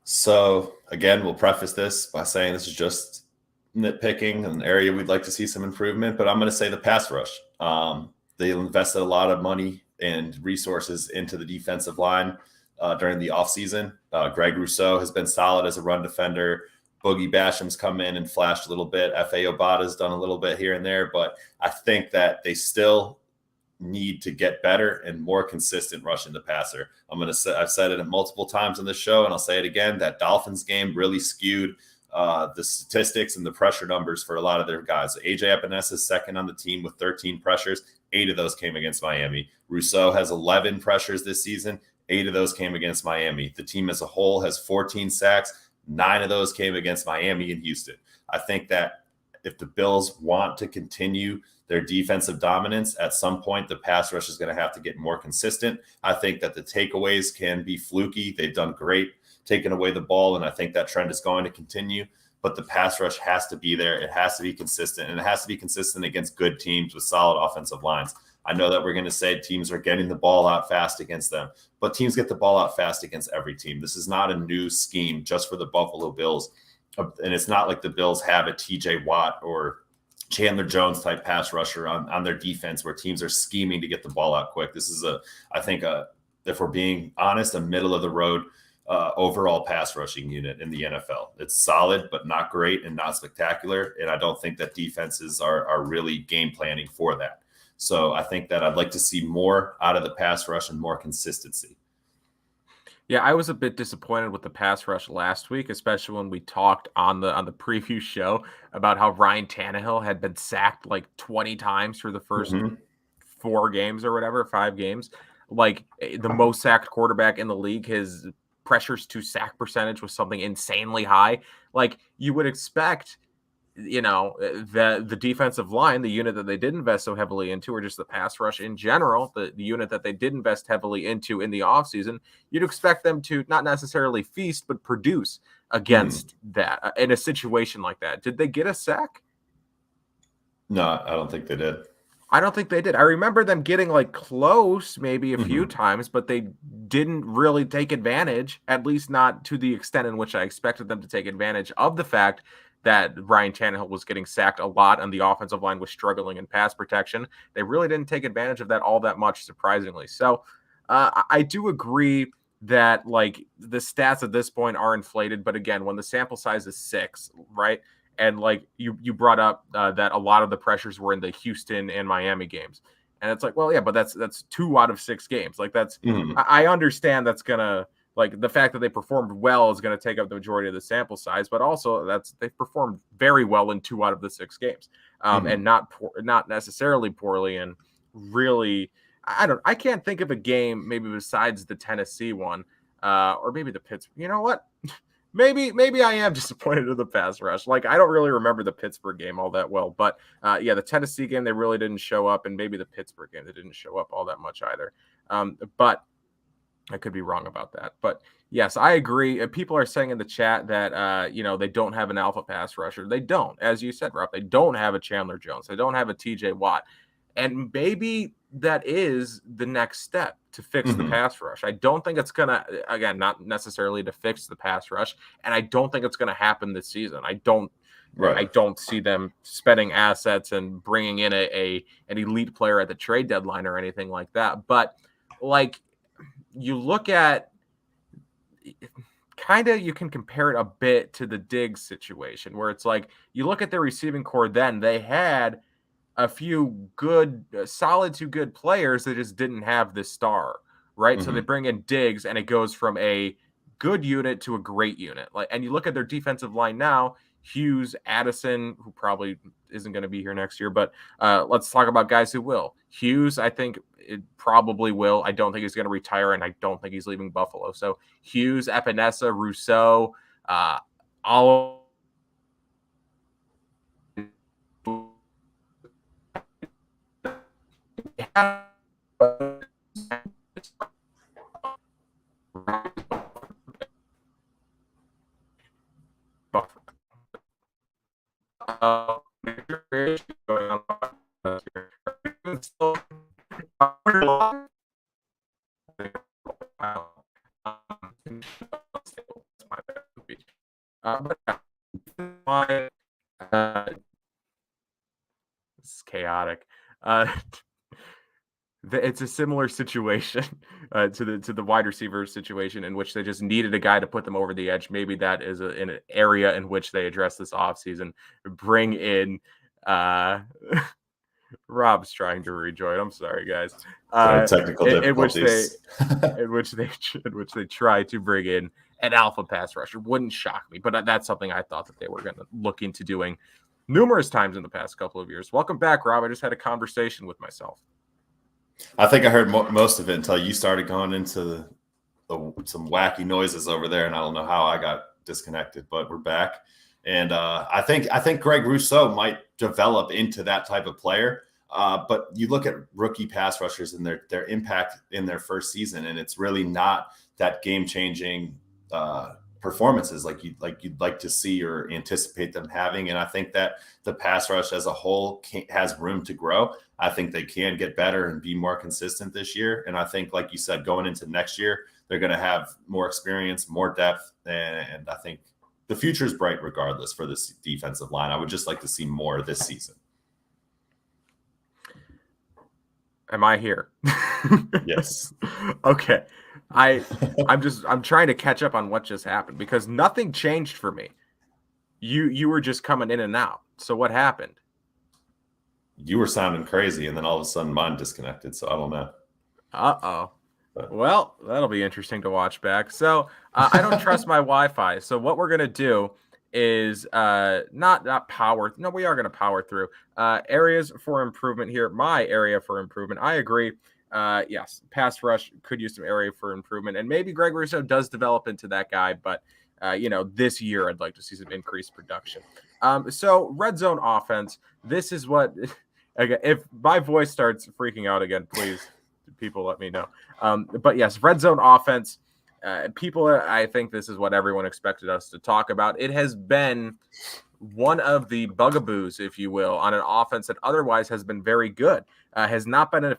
So again, we'll preface this by saying this is just nitpicking, an area we'd like to see some improvement, but I'm going to say the pass rush. They invested a lot of money and resources into the defensive line during the offseason. Greg Rousseau has been solid as a run defender. Boogie Basham's come in and flashed a little bit. F.A. Obata's done a little bit here and there, but I think that they still need to get better and more consistent rushing the passer. I've said it multiple times on this show, and I'll say it again, that Dolphins game really skewed the statistics and the pressure numbers for a lot of their guys. AJ Epinesa is second on the team with 13 pressures. 8 of those came against Miami. Rousseau has 11 pressures this season. 8 of those came against Miami. The team as a whole has 14 sacks. 9 of those came against Miami and Houston. I think that if the Bills want to continue their defensive dominance, at some point the pass rush is going to have to get more consistent. I think that the takeaways can be fluky. They've done great taking away the ball, and I think that trend is going to continue. But the pass rush has to be there. It has to be consistent, and it has to be consistent against good teams with solid offensive lines. I know that we're going to say teams are getting the ball out fast against them, but teams get the ball out fast against every team. This is not a new scheme just for the Buffalo Bills, and it's not like the Bills have a TJ Watt or Chandler Jones type pass rusher on their defense where teams are scheming to get the ball out quick. This is I think if we're being honest, a middle of the road overall pass rushing unit in the NFL. It's solid, but not great and not spectacular. And I don't think that defenses are really game planning for that. So I think that I'd like to see more out of the pass rush and more consistency. Yeah, I was a bit disappointed with the pass rush last week, especially when we talked on the preview show about how Ryan Tannehill had been sacked like 20 times for the first 4 games or whatever, 5 games. Like the most sacked quarterback in the league, his pressures to sack percentage was something insanely high. Like you would expect, the defensive line, the unit that they did invest so heavily into, or just the pass rush in general, the unit that they did invest heavily into in the offseason, you'd expect them to not necessarily feast, but produce against that in a situation like that. Did they get a sack? No, I don't think they did. I don't think they did. I remember them getting like close maybe a few times, but they didn't really take advantage, at least not to the extent in which I expected them to take advantage of the fact that Ryan Tannehill was getting sacked a lot and the offensive line was struggling in pass protection. They really didn't take advantage of that all that much, surprisingly. So I do agree that like the stats at this point are inflated. But again, when the sample size is 6, right? And like you brought up that a lot of the pressures were in the Houston and Miami games. And it's like, well, yeah, but that's 2 out of 6 games. Like that's, I understand that's going to, like the fact that they performed well is going to take up the majority of the sample size, but also they've performed very well in 2 out of the 6 games, and not necessarily poorly. And really, I can't think of a game maybe besides the Tennessee one, or maybe the Pittsburgh. You know what? Maybe I am disappointed with the pass rush. Like I don't really remember the Pittsburgh game all that well, but yeah, the Tennessee game they really didn't show up, and maybe the Pittsburgh game they didn't show up all that much either. But I could be wrong about that. But yes, I agree. People are saying in the chat that they don't have an alpha pass rusher. They don't, as you said, Rob. They don't have a Chandler Jones. They don't have a TJ Watt, and maybe that is the next step to fix the pass rush. I don't think it's going to, again, not necessarily to fix the pass rush, and I don't think it's going to happen this season. I don't see them spending assets and bringing in an elite player at the trade deadline or anything like that. But like you look at kind of, you can compare it a bit to the Diggs situation where it's like you look at their receiving core, then they had a few good, solid to good players that just didn't have this star, right? So they bring in Diggs and it goes from a good unit to a great unit. Like, and you look at their defensive line now, Hughes, Addison, who probably isn't going to be here next year, but let's talk about guys who will. Hughes, I think it probably will. I don't think he's going to retire, and I don't think he's leaving Buffalo. So Hughes, Epinesa, Rousseau, all But this is chaotic. It's a similar situation to the wide receiver situation in which they just needed a guy to put them over the edge. Maybe that is an area in which they address this offseason. Bring in Rob's trying to rejoin. I'm sorry, guys. Technical difficulties. in which they try to bring in an alpha pass rusher. Wouldn't shock me, but that's something I thought that they were going to look into doing numerous times in the past couple of years. Welcome back, Rob. I just had a conversation with myself. I think I heard most of it until you started going into some wacky noises over there, and I don't know how I got disconnected, but we're back. And I think Greg Rousseau might develop into that type of player. But you look at rookie pass rushers and their impact in their first season, and it's really not that game-changing performances like you'd like to see or anticipate them having. And I think that the pass rush as a whole has room to grow. I think they can get better and be more consistent this year. And I think, like you said, going into next year, they're going to have more experience, more depth. And I think the future is bright regardless for this defensive line. I would just like to see more this season. Am I here? Yes. Okay. I'm trying to catch up on what just happened because nothing changed for me. You were just coming in and out. So what happened? You were sounding crazy, and then all of a sudden mine disconnected. So I don't know. Uh-oh. Well, that'll be interesting to watch back. So I don't trust my Wi-Fi. So what we're gonna do is not power. No, we are gonna power through areas for improvement here. My area for improvement. I agree. Yes, pass rush could use some area for improvement, and maybe Greg Russo does develop into that guy. But this year I'd like to see some increased production. So red zone offense. This is what. Again, if my voice starts freaking out again, please, people let me know. But yes, red zone offense. I think this is what everyone expected us to talk about. It has been one of the bugaboos, if you will, on an offense that otherwise has been very good. Has not been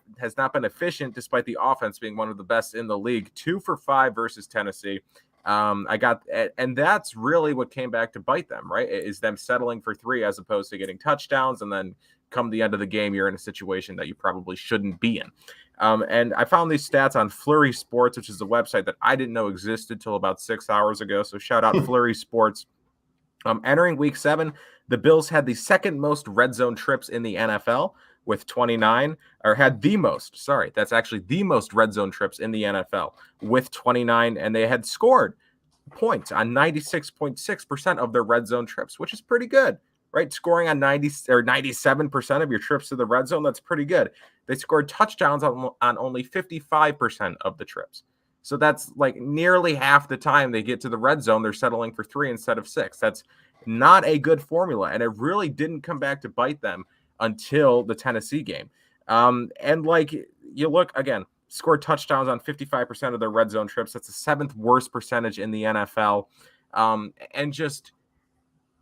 efficient, despite the offense being one of the best in the league. 2 for 5 versus Tennessee. And that's really what came back to bite them, right? Is them settling for 3 as opposed to getting touchdowns, and then come the end of the game, you're in a situation that you probably shouldn't be in. And I found these stats on Flurry Sports, which is a website that I didn't know existed till about 6 hours ago. So shout out Flurry Sports. Entering week 7, the Bills had the second most red zone trips in the NFL with 29, or had the most, sorry, that's actually the most red zone trips in the NFL with 29, and they had scored points on 96.6% of their red zone trips, which is pretty good. Right, scoring on 90 or 97% of your trips to the red zone, that's pretty good. They scored touchdowns on only 55% of the trips. So that's like nearly half the time they get to the red zone, they're settling for 3 instead of 6. That's not a good formula, and it really didn't come back to bite them until the Tennessee game. And like you look again, scored touchdowns on 55% of their red zone trips. That's the 7th worst percentage in the NFL. And just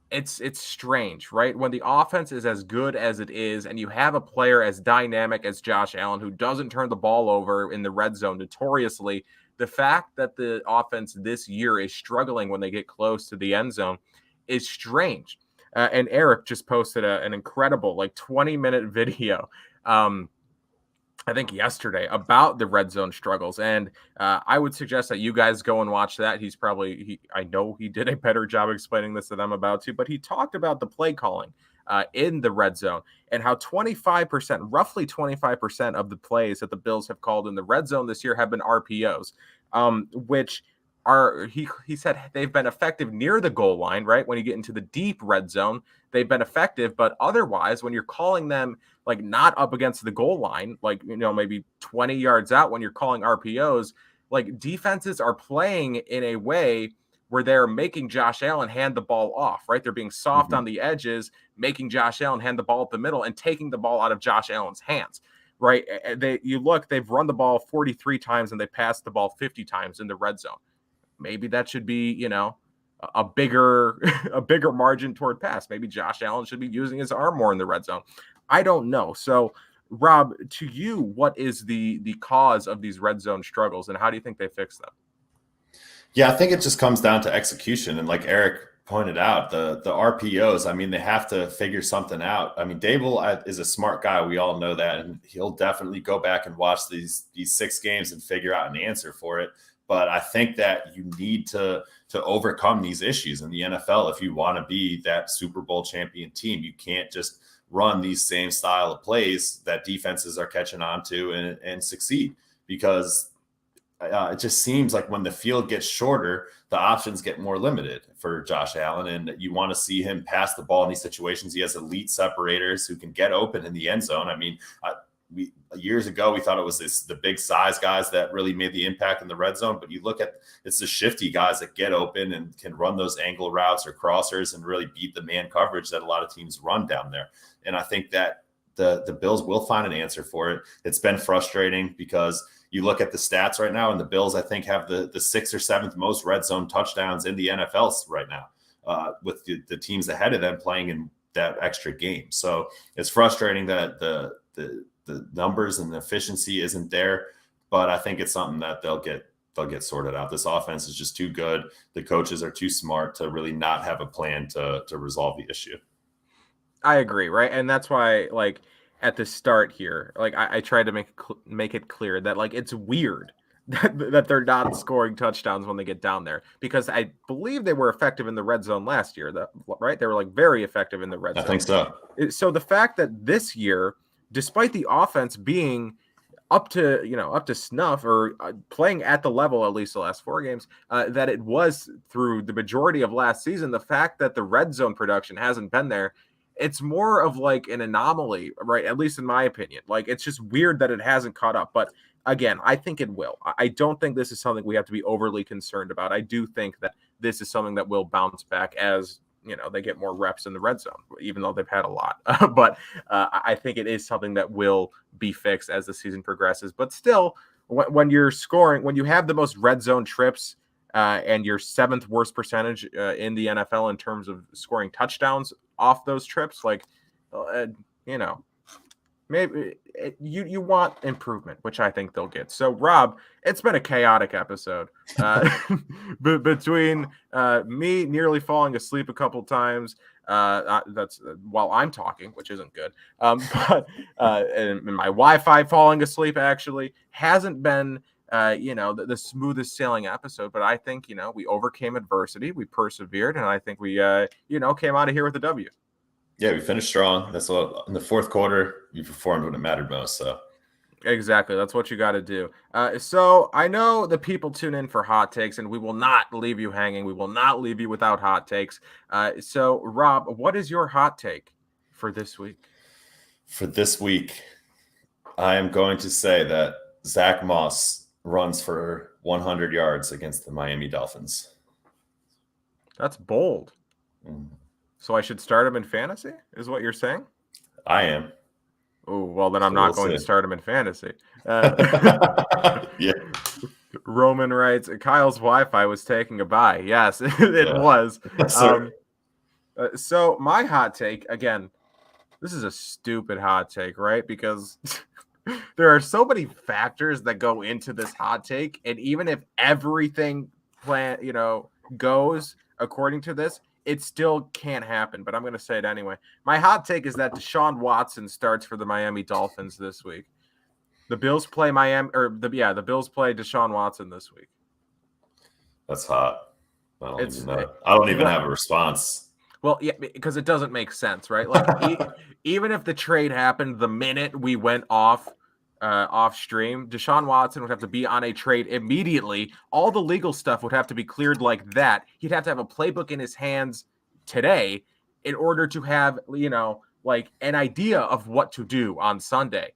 it's strange, right? When the offense is as good as it is, and you have a player as dynamic as Josh Allen, who doesn't turn the ball over in the red zone notoriously, the fact that the offense this year is struggling when they get close to the end zone is strange. And Eric just posted an incredible 20-minute video, I think yesterday, about the red zone struggles. And I would suggest that you guys go and watch that. I know he did a better job explaining this than I'm about to, but he talked about the play calling in the red zone and how roughly 25% of the plays that the Bills have called in the red zone this year have been RPOs, which he said they've been effective near the goal line, right? When you get into the deep red zone, they've been effective, but otherwise, when you're calling them not up against the goal line, maybe 20 yards out, when you're calling RPOs, defenses are playing in a way where they're making Josh Allen hand the ball off, right? They're being soft on the edges, making Josh Allen hand the ball up the middle and taking the ball out of Josh Allen's hands. right? They've run the ball 43 times and they passed the ball 50 times in the red zone. Maybe that should be, a bigger a bigger margin toward pass. Maybe Josh Allen should be using his arm more in the red zone. I don't know. So, Rob, to you, what is the cause of these red zone struggles, and how do you think they fix them? Yeah, I think it just comes down to execution. And like Eric pointed out, the RPOs, I mean, they have to figure something out. I mean, Dable is a smart guy. We all know that. And he'll definitely go back and watch these 6 games and figure out an answer for it. But I think that you need to overcome these issues in the NFL if you want to be that Super Bowl champion team. You can't just run these same style of plays that defenses are catching on to and succeed, because it just seems like when the field gets shorter, the options get more limited for Josh Allen, and you want to see him pass the ball in these situations. He has elite separators who can get open in the end zone. I mean, years ago, we thought it was the big size guys that really made the impact in the red zone, but you look at it's the shifty guys that get open and can run those angle routes or crossers and really beat the man coverage that a lot of teams run down there. And I think that the Bills will find an answer for it. It's been frustrating because you look at the stats right now, and the Bills, I think, have the 6th or 7th most red zone touchdowns in the NFL right now, with the teams ahead of them playing in that extra game. So it's frustrating that the numbers and the efficiency isn't there, but I think it's something that they'll get sorted out. This offense is just too good. The coaches are too smart to really not have a plan to resolve the issue. I agree, right? And that's why, like, at the start here, like, I tried to make it clear that, like, it's weird that they're not scoring touchdowns when they get down there, because I believe they were effective in the red zone last year, right? They were, like, very effective in the red zone. I think so. So the fact that this year, despite the offense being up to snuff, or playing at the level, at least the last 4 games, that it was through the majority of last season, the fact that the red zone production hasn't been there, it's more of like an anomaly, right? At least in my opinion. Like, it's just weird that it hasn't caught up. But again, I think it will. I don't think this is something we have to be overly concerned about. I do think that this is something that will bounce back as, they get more reps in the red zone, even though they've had a lot. But I think it is something that will be fixed as the season progresses. But still, when you're scoring, when you have the most red zone trips, and your 7th worst percentage in the NFL in terms of scoring touchdowns off those trips, like, maybe you want improvement, which I think they'll get. So, Rob, it's been a chaotic episode between me nearly falling asleep a couple times. That's while I'm talking, which isn't good. But and my Wi-Fi falling asleep actually hasn't been the smoothest sailing episode, but I think, we overcame adversity, we persevered, and I think we, came out of here with a W. Yeah, we finished strong. That's what in the 4th quarter you performed when it mattered most. So exactly, that's what you got to do. So I know the people tune in for hot takes, and we will not leave you hanging. We will not leave you without hot takes. So Rob, what is your hot take for this week? For this week, I am going to say that Zach Moss runs for 100 yards against the Miami Dolphins. That's bold. So I should start him in fantasy, is what you're saying? I am. Oh, well, then I'm not going to start him in fantasy. Yeah. Roman writes, Kyle's Wi-Fi was taking a bye. Yes, it was. So my hot take, again, this is a stupid hot take, right? Because there are so many factors that go into this hot take, and even if everything goes according to this, it still can't happen. But I'm going to say it anyway. My hot take is that Deshaun Watson starts for the Miami Dolphins this week. The Bills play the Bills play Deshaun Watson this week. That's hot. I don't even have a response. Well, yeah, because it doesn't make sense, right? Like, even if the trade happened the minute we went off stream, Deshaun Watson would have to be on a trade immediately. All the legal stuff would have to be cleared like that. He'd have to have a playbook in his hands today in order to have, like, an idea of what to do on Sunday.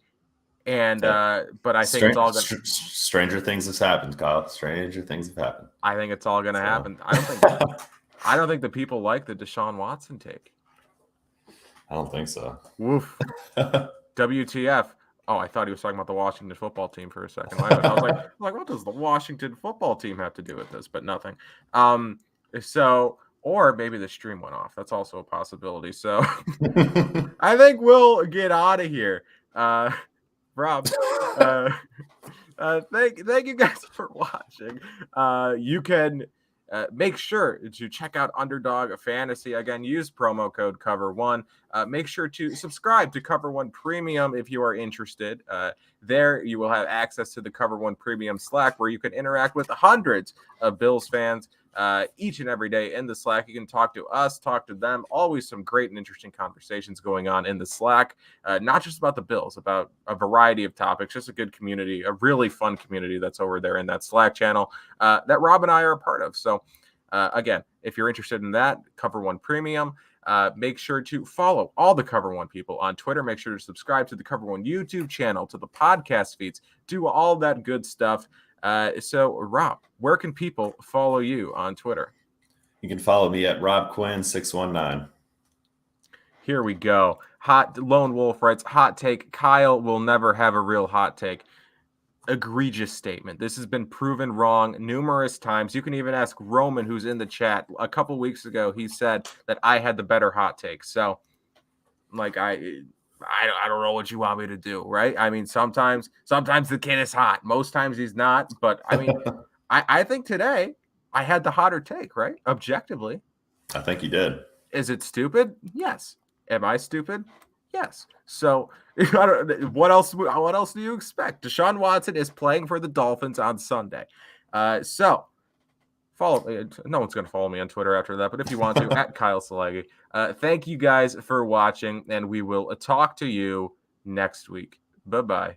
And but I think it's all going to... Stranger things has happened, Kyle. Stranger things have happened. I think it's all going to happen. I don't think the people like the Deshaun Watson take. I don't think so. Woof. WTF. Oh, I thought he was talking about the Washington football team for a second. I was like, what does the Washington football team have to do with this? But nothing. So, or maybe the stream went off. That's also a possibility. So I think we'll get out of here. Rob, thank you guys for watching. You can make sure to check out Underdog Fantasy. Again, use promo code Cover1. Make sure to subscribe to Cover One Premium if you are interested. There you will have access to the Cover One Premium Slack where you can interact with hundreds of Bills fans each and every day in the Slack. You can talk to us, talk to them. Always some great and interesting conversations going on in the Slack, not just about the Bills, about a variety of topics. Just a good community, a really fun community that's over there in that Slack channel that Rob and I are a part of. So again, if you're interested in that, Cover One Premium. Make sure to follow all the Cover One people on Twitter. Make sure to subscribe to the Cover One YouTube channel, to the podcast feeds, do all that good stuff. So, Rob, where can people follow you on Twitter? You can follow me at RobQuinn619. Here we go. Hot Lone Wolf writes, hot take, Kyle will never have a real hot take. Egregious statement. This has been proven wrong numerous times. You can even ask Roman, who's in the chat. A couple weeks ago, he said that I had the better hot take. So, like, I don't know what you want me to do, right? I mean, sometimes the kid is hot. Most times he's not. But, I mean, I think today I had the hotter take, right? Objectively. I think you did. Is it stupid? Yes. Am I stupid? Yes. So, what else do you expect? Deshaun Watson is playing for the Dolphins on Sunday. So, follow. No one's going to follow me on Twitter after that, but if you want to, at Kyle Silagyi. Thank you guys for watching, and we will talk to you next week. Bye-bye.